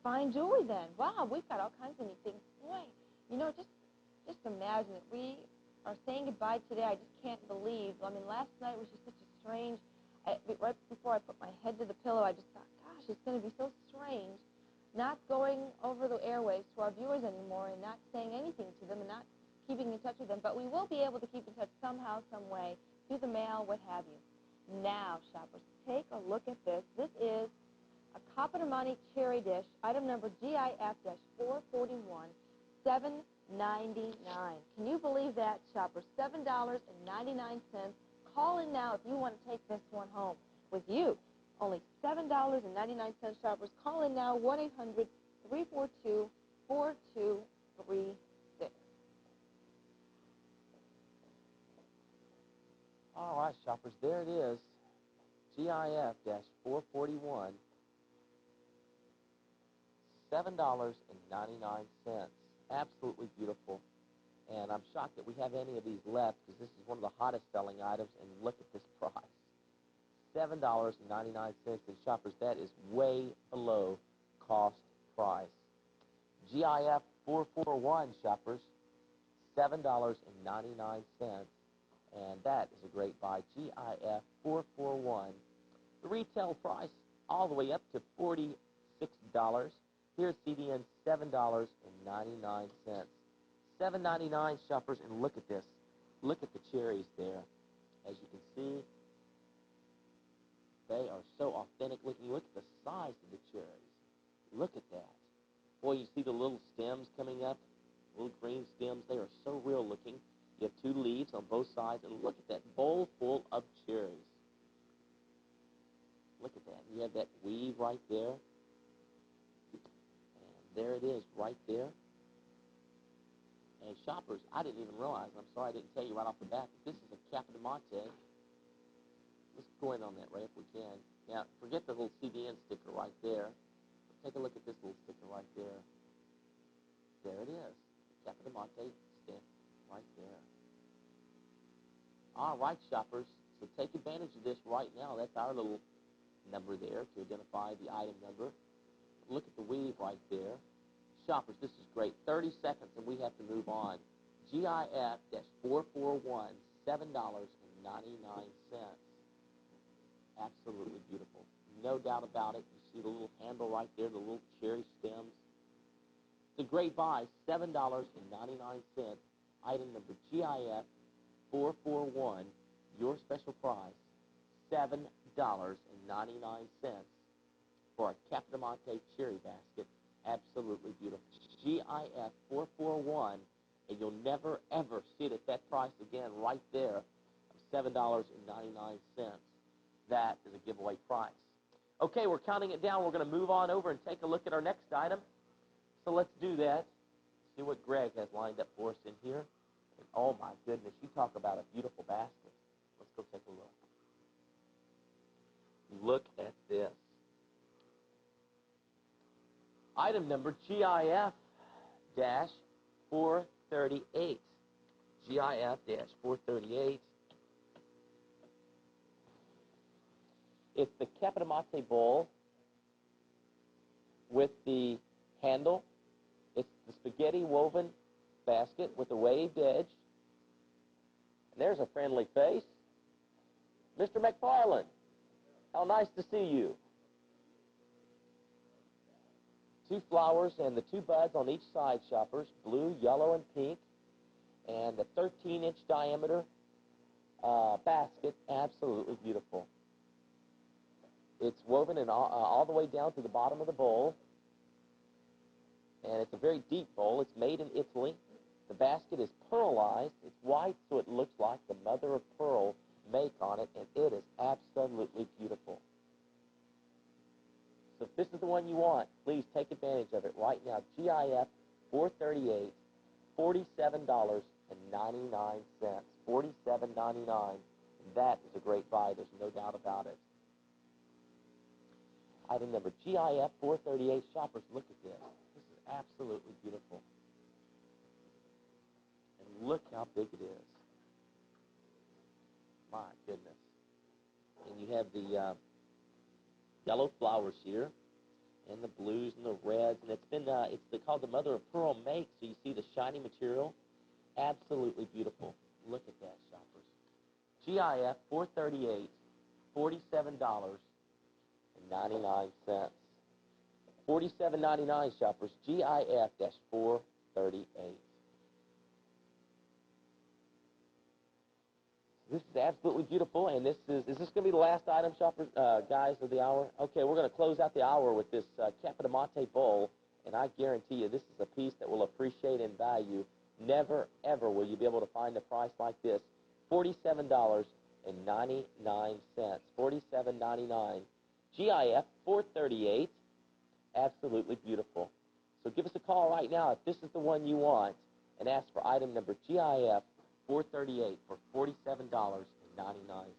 fine jewelry then. Wow, we've got all kinds of neat things. Boy, you know, just imagine it. We are saying goodbye today. I just can't believe. I mean, last night was just such a strange, right before I put my head to the pillow, I just thought, gosh, it's going to be so strange not going over the airwaves to our viewers anymore and not saying anything to them and not keeping in touch with them. But we will be able to keep in touch somehow, some way, through the mail, what have you. Now, shoppers, take a look at this. This is a Capitamani cherry dish, item number GIF-441, $7.99. Can you believe that, shoppers? $7.99. Call in now if you want to take this one home with you. Only $7.99, shoppers. Call in now, 1-800-342-4236. All right, shoppers, there it is. GIF-441, $7.99. Absolutely beautiful. And I'm shocked that we have any of these left, because this is one of the hottest selling items, and look at this price. $7.99. And shoppers, that is way below cost price. GIF 441, shoppers, $7.99. And that is a great buy. GIF 441. The retail price all the way up to $46. Here's CDN, $7.99. $7.99, shoppers, and look at this. Look at the cherries there. As you can see, they are so authentic looking. Look at the size of the cherries. Look at that. Boy, you see the little stems coming up, little green stems. They are so real looking. You have 2 leaves on both sides, and look at that bowl full of cherries. Look at that. You have that weave right there. And there it is right there. And shoppers, I didn't even realize, I'm sorry I didn't tell you right off the bat, that this is a Capitamani. Let's go in on that right if we can. Now, forget the little CDN sticker right there. Take a look at this little sticker right there. There it is. Capitamani stamp right there. All right, shoppers. So take advantage of this right now. That's our little number there to identify the item number. Look at the weave right there. Shoppers, this is great. 30 seconds and we have to move on. GIF-441, $7.99. Absolutely beautiful. No doubt about it. You see the little handle right there, the little cherry stems. It's a great buy, $7.99. Item number GIF-441, your special price, $7.99 for a Capitamani cherry basket. Absolutely beautiful. GIF-441, and you'll never, ever see it at that price again right there of $7.99. That is a giveaway price. Okay, we're counting it down. We're going to move on over and take a look at our next item. So let's do that. See what Greg has lined up for us in here. And oh, my goodness, you talk about a beautiful basket. Let's go take a look. Look at this. Item number GIF-438. GIF-438. It's the Capodamante bowl with the handle. It's the spaghetti woven basket with a waved edge. And there's a friendly face. Mr. McFarland, how nice to see you. 2 flowers and the 2 buds on each side, shoppers, blue, yellow, and pink, and a 13-inch diameter basket, absolutely beautiful. It's woven in all the way down to the bottom of the bowl, and it's a very deep bowl. It's made in Italy. The basket is pearlized. It's white, so it looks like the mother of pearl make on it, and it is absolutely beautiful. So if this is the one you want, please take advantage of it right now. GIF 438, $47.99. $47.99. That is a great buy. There's no doubt about it. Item number GIF 438. Shoppers, look at this. This is absolutely beautiful. And look how big it is. My goodness. And you have the yellow flowers here, and the blues and the reds, and it's called the mother of pearl make, so you see the shiny material. Absolutely beautiful. Look at that, shoppers. GIF 438, $47.99. $47.99, shoppers. GIF-438. This is absolutely beautiful, and is this going to be the last item, shoppers, guys, of the hour? Okay, we're going to close out the hour with this Capodamante bowl, and I guarantee you this is a piece that will appreciate in value. Never, ever will you be able to find a price like this. $47.99. $47.99. GIF 438. Absolutely beautiful. So give us a call right now if this is the one you want, and ask for item number GIF 438 for $47.99.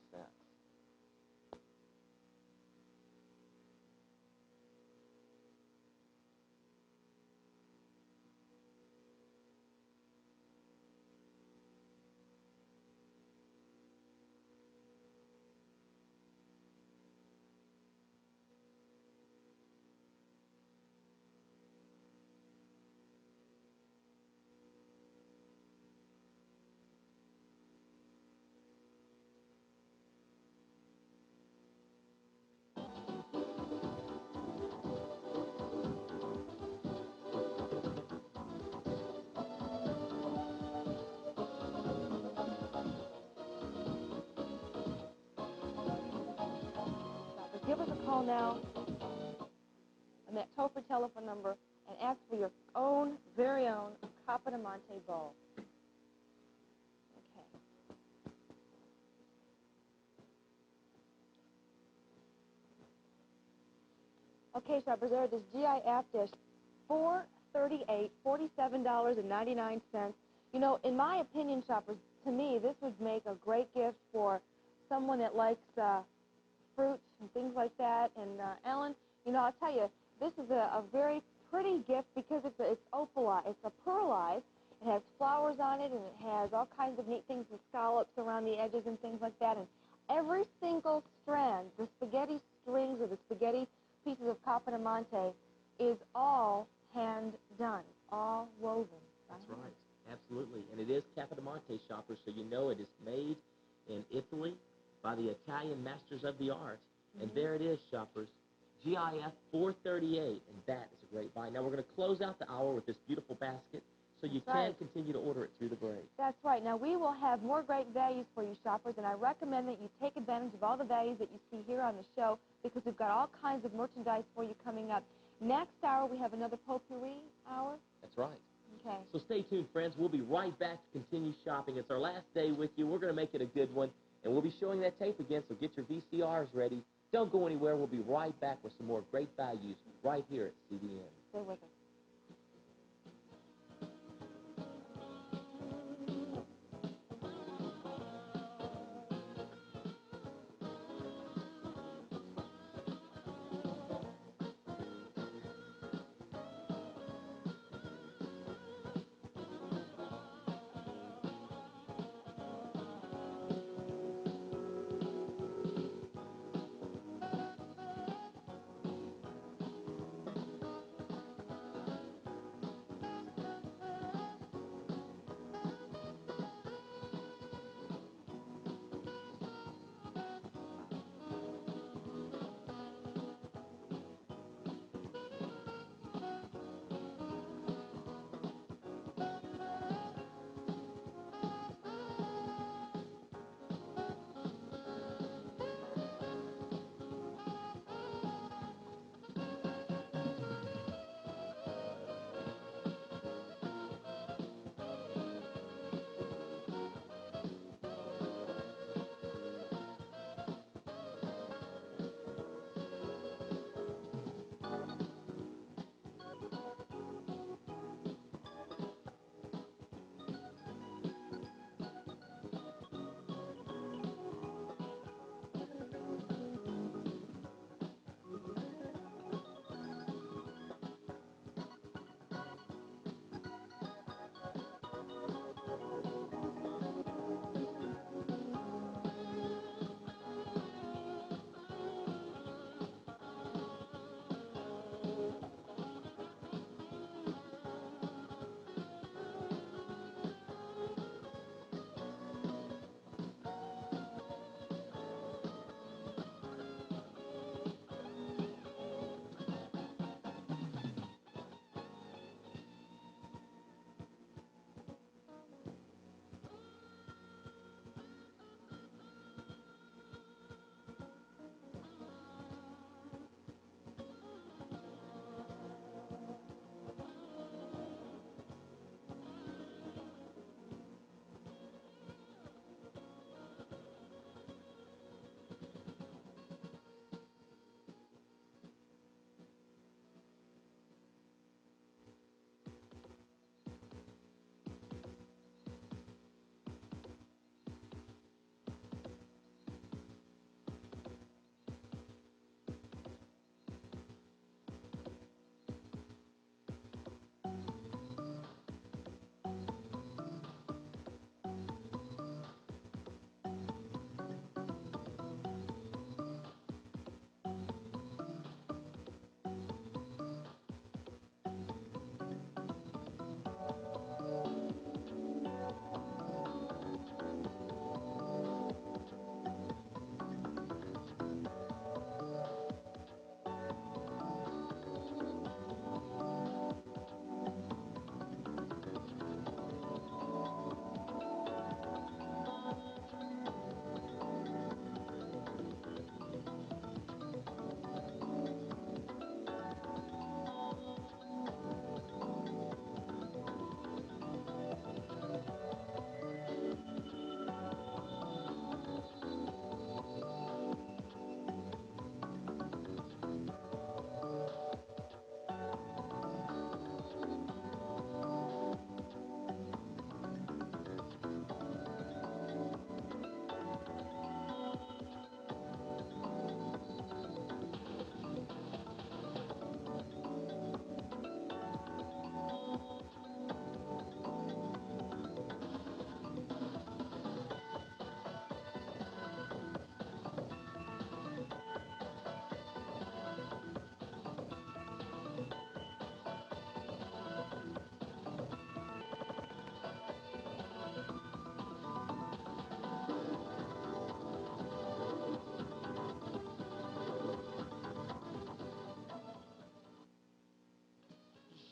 Give us a call now on that toll-free telephone number and ask for your own, very own Capodamante bowl. Okay, shoppers, there it is, GIF-438, $47.99. You know, in my opinion, shoppers, to me, this would make a great gift for someone that likes fruits and things like that. And Alan, you know, I'll tell you, this is a very pretty gift because it's opalized, it's a pearlized. It has flowers on it, and it has all kinds of neat things with scallops around the edges and things like that. And every single strand, the spaghetti strings or the spaghetti pieces of Capodamante, is all hand done, all woven. Right? That's right, absolutely. And it is Capodamante, shoppers, so you know it is made in Italy by the Italian masters of the art. And there it is, shoppers, GIF 438, and that is a great buy. Now we're going to close out the hour with this beautiful basket, so you can continue to order it through the break. That's right. Now we will have more great values for you, shoppers, and I recommend that you take advantage of all the values that you see here on the show, because we've got all kinds of merchandise for you coming up. Next hour, we have another potpourri hour. That's right. Okay. So stay tuned, friends. We'll be right back to continue shopping. It's our last day with you. We're going to make it a good one, and we'll be showing that tape again, so get your VCRs ready. Don't go anywhere. We'll be right back with some more great values right here at CDN. Stay with us.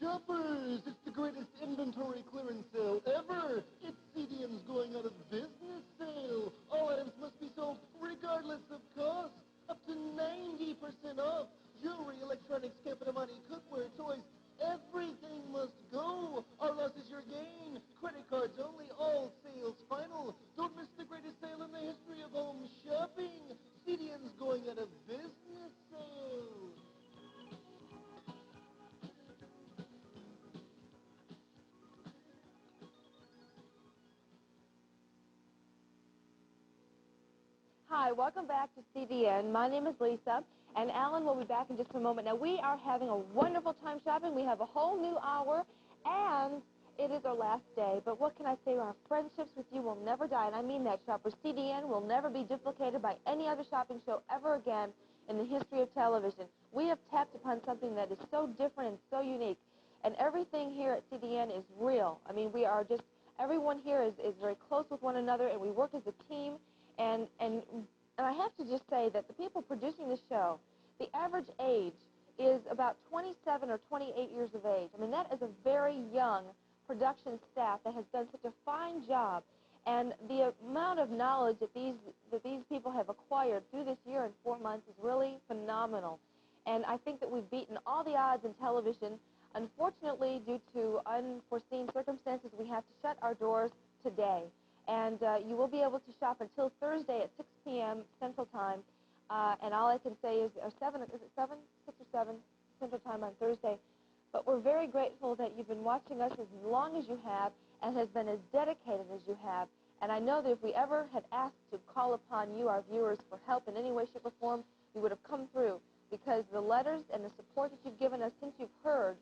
Shoppers, it's the greatest inventory clearance sale ever. It's CDN's going out of business sale. All items must be sold regardless of cost. Up to 90% off. Jewelry, electronics, capital money, cookware, toys, everything must go. Our lost Hi, welcome back to CDN. My name is Lisa, and Alan will be back in just a moment. Now, we are having a wonderful time shopping. We have a whole new hour, and it is our last day. But what can I say? Our friendships with you will never die, and I mean that, shoppers. CDN will never be duplicated by any other shopping show ever again in the history of television. We have tapped upon something that is so different and so unique, and everything here at CDN is real. I mean, we are just, everyone here is very close with one another, and we work as a team. And I have to just say that the people producing the show, the average age is about 27 or 28 years of age. I mean, that is a very young production staff that has done such a fine job. And the amount of knowledge that these people have acquired through this year and 4 months is really phenomenal. And I think that we've beaten all the odds in television. Unfortunately, due to unforeseen circumstances, we have to shut our doors today. And you will be able to shop until Thursday at 6 p.m. Central Time. And all I can say is 7, is it 7? 6 or 7 Central Time on Thursday. But we're very grateful that you've been watching us as long as you have and has been as dedicated as you have. And I know that if we ever had asked to call upon you, our viewers, for help in any way, shape, or form, you would have come through. Because the letters and the support that you've given us since you've heard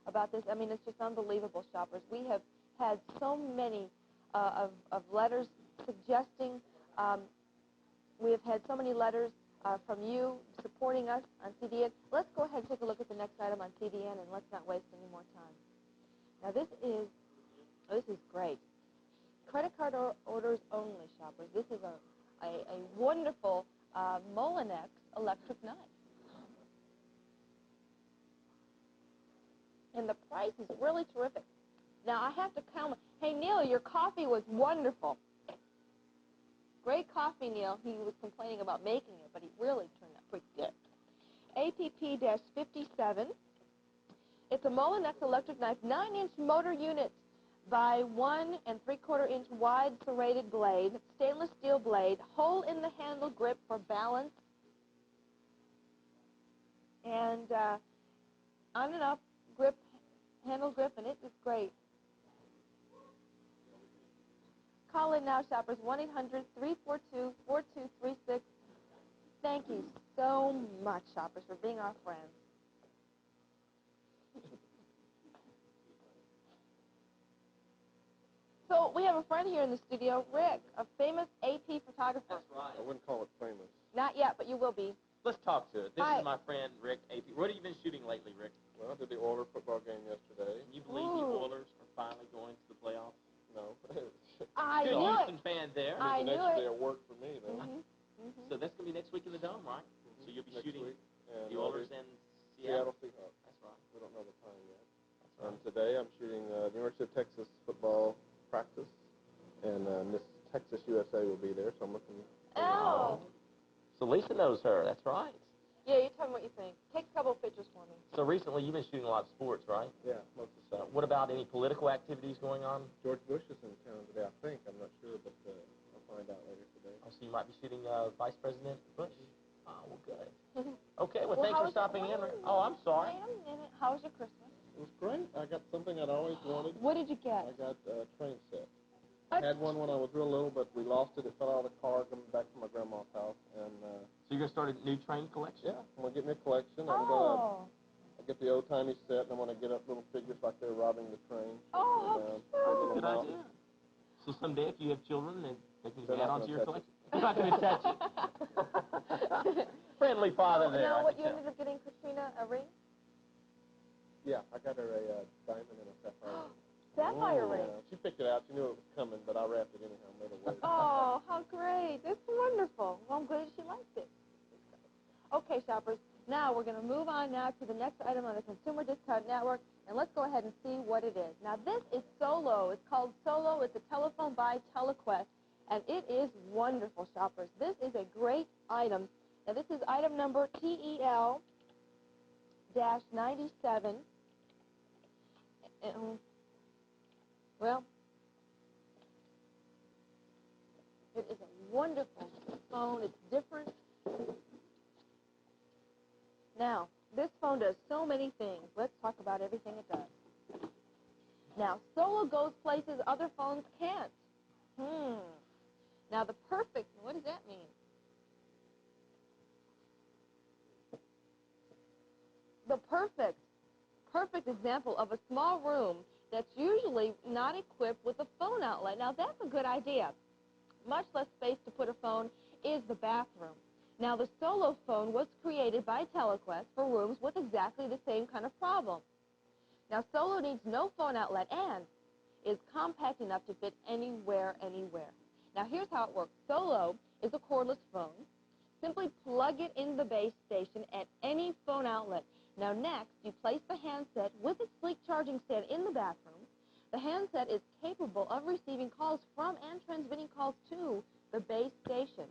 about this, I mean, it's just unbelievable, shoppers. We have had so many of letters suggesting, we have had so many letters from you supporting us on CDN. Let's go ahead and take a look at the next item on CDN, and let's not waste any more time. Now, this is great. Credit card orders only, shoppers. This is a wonderful Molinex electric knife. And the price is really terrific. Now, I have to comment. Hey, Neil, your coffee was wonderful. Great coffee, Neil. He was complaining about making it, but he really turned out pretty good. APP-57. It's a Molinex electric knife, 9-inch motor unit by 1 3/4-inch wide serrated blade, stainless steel blade, hole in the handle grip for balance, and on and up grip, handle grip, and it is great. Call in now, shoppers, 1-800-342-4236. Thank you so much, shoppers, for being our friends. So we have a friend here in the studio, Rick, a famous AP photographer. That's right. I wouldn't call it famous. Not yet, but you will be. Let's talk to it. This Hi. is my friend, Rick AP. What have you been shooting lately, Rick? Well, I did the Oilers football game yesterday. Can you believe the Oilers are finally going to the playoffs? No. I Good knew Houston it. fan there. I It's knew an extra it. day of work for me, though. So that's going to be next week in the Dome, right? So you'll be Next shooting week. And the Oilers in Seattle Seattle? Seahawks. That's right. We don't know the time yet. That's right. Today I'm shooting the University of Texas football practice, and Miss Texas USA will be there, so I'm looking. Oh. So Lisa knows her. That's right. Yeah, you tell me what you think. Take a couple of pictures for me. So recently you've been shooting a lot of sports, right? Yeah, most of the So stuff. what about any political activities going on? George Bush is in town today, I think. I'm not sure, but I'll find out later today. Oh, so you might be shooting Vice President Bush? Oh, well, good. Okay, well, Well, thanks how for was stopping in. it? Oh, I'm sorry. Wait a minute. How was your Christmas? It was great. I got something I'd always wanted. What did you get? I got a train set. I had one when I was real little, but we lost it. It fell out of the car coming back from my grandma's house. And, So you're going to start a new train collection? yeah, I'm going to get me a collection. Oh. I get the old-timey set, and I'm going to get up little figures like they're robbing the train. Oh, how Good cute. idea. So someday if you have children, they can They're add not on to gonna your touch collection? They're not going to touch it. Friendly father there. Now, I what can you tell. ended up getting Katrina a ring? Yeah, I got her a diamond and a sapphire. Sapphire ring. Yeah, she picked it out. She knew it was coming, but I wrapped it anyhow, made her wait. Oh, how great. That's wonderful. Well, I'm glad she liked it. Okay, shoppers. Now we're going to move on now to the next item on the Consumer Discount Network, and let's go ahead and see what it is. Now, this is Solo. It's called Solo. It's a telephone by Telequest, and it is wonderful, shoppers. This is a great item. Now, this is item number TEL-97. Well, it is a wonderful phone. It's different. Now, this phone does so many things. Let's talk about everything it does. Now, Solo goes places other phones can't. Now the perfect, what does that mean? The perfect example of a small room that's usually not equipped with a phone outlet. Now that's a good idea. Much less space to put a phone is the bathroom. Now the Solo phone was created by Telequest for rooms with exactly the same kind of problem. Now Solo needs no phone outlet and is compact enough to fit anywhere. Now here's how it works. Solo is a cordless phone. Simply plug it in the base station at any phone outlet. Now next, you place the handset with its sleek charging stand in the bathroom. The handset is capable of receiving calls from and transmitting calls to the base station.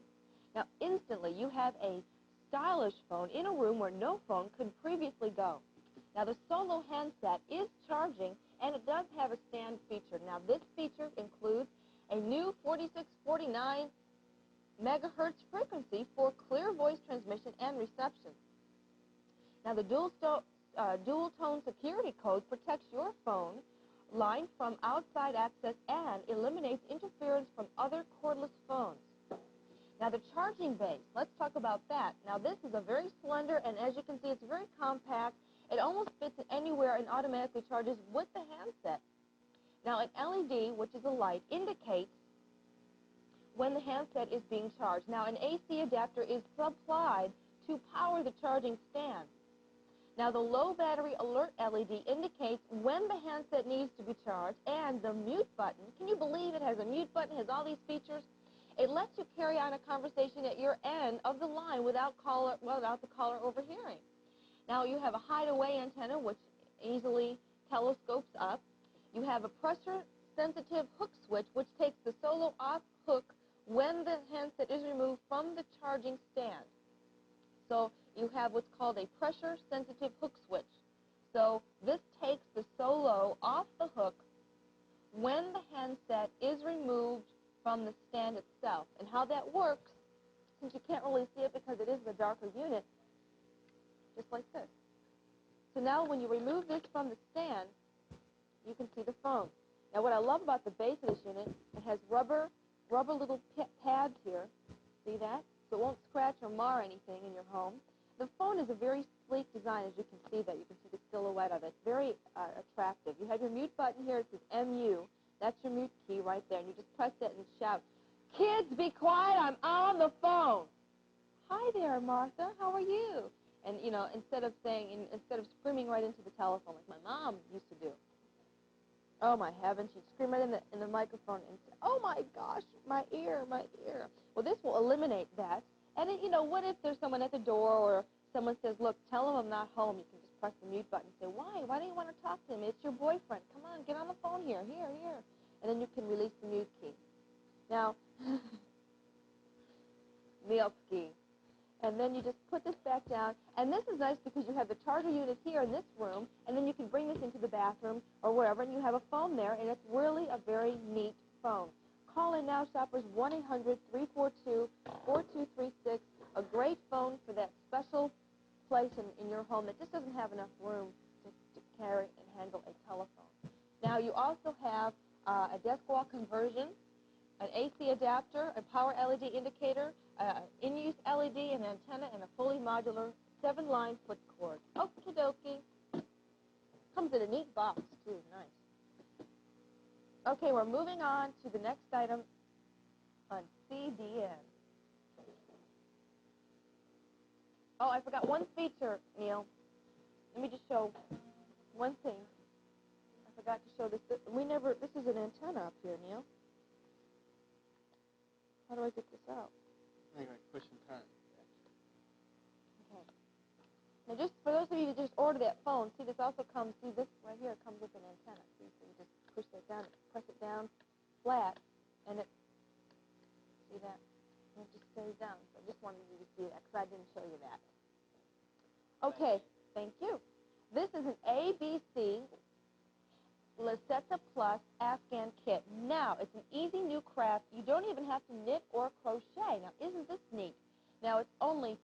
Now instantly, you have a stylish phone in a room where no phone could previously go. Now the Solo handset is charging, and it does have a stand feature. Now this feature includes a new 4649 megahertz frequency for clear voice transmission and reception. Now the dual tone security code protects your phone line from outside access and eliminates interference from other cordless phones. Now the charging base, let's talk about that. Now this is a very slender, and as you can see, it's very compact. It almost fits anywhere and automatically charges with the handset. Now an LED, which is a light, indicates when the handset is being charged. Now an AC adapter is supplied to power the charging stand. Now the low battery alert LED indicates when the handset needs to be charged, and the mute button, can you believe it has a mute button, has all these features? It lets you carry on a conversation at your end of the line without the caller overhearing. Now you have a hideaway antenna which easily telescopes up. You have a pressure sensitive hook switch which takes the Solo off hook when the handset is removed from the charging stand. So you have what's called a pressure-sensitive hook switch. So this takes the Solo off the hook when the handset is removed from the stand itself. And how that works, since you can't really see it because it is the darker unit, just like this. So now when you remove this from the stand, you can see the phone. Now what I love about the base of this unit, it has rubber little pads here. See that? So it won't scratch or mar anything in your home. The phone is a very sleek design, as you can see that. You can see the silhouette of it. Very attractive. You have your mute button here. It says MU. That's your mute key right there. And you just press it and shout, "Kids, be quiet. I'm on the phone." "Hi there, Martha. How are you?" And, you know, instead of screaming right into the telephone like my mom used to do. Oh, my heavens. She'd scream right in the microphone and say, "Oh, my gosh, my ear, my ear." Well, this will eliminate that. And, you know, what if there's someone at the door or someone says, "Look, tell him I'm not home." You can just press the mute button and say, "Why? Why do you want to talk to him? It's your boyfriend. Come on, get on the phone here, here, here." And then you can release the mute key. Now, mute key. And then you just put this back down. And this is nice because you have the charger unit here in this room, and then you can bring this into the bathroom or wherever, and you have a phone there, and it's really a very neat phone. Call in now, shoppers, 1-800-342-4236. A great phone for that special place in your home that just doesn't have enough room to carry and handle a telephone. Now, you also have a desk wall conversion, an AC adapter, a power LED indicator, in-use LED, an antenna, and a fully modular 7-line foot cord. Okie dokie. Comes in a neat box, too. Nice. Okay, we're moving on to the next item on CDN. Oh, I forgot one feature, Neil. Let me just show one thing. I forgot to show this. This is an antenna up here, Neil. How do I get this out? I think I push and turn. Okay. Now, just for those of you who just ordered that phone, see, this also comes, see, this right here comes with an antenna. See, so you just push that down, press it down flat, and it, see that? And it just stays down. So I just wanted you to see that because I didn't show you that. Okay, thank you. This is an ABC Lasetta Plus Afghan kit. Now, it's an easy new craft. You don't even have to knit or crochet. Now, isn't this neat? Now, it's only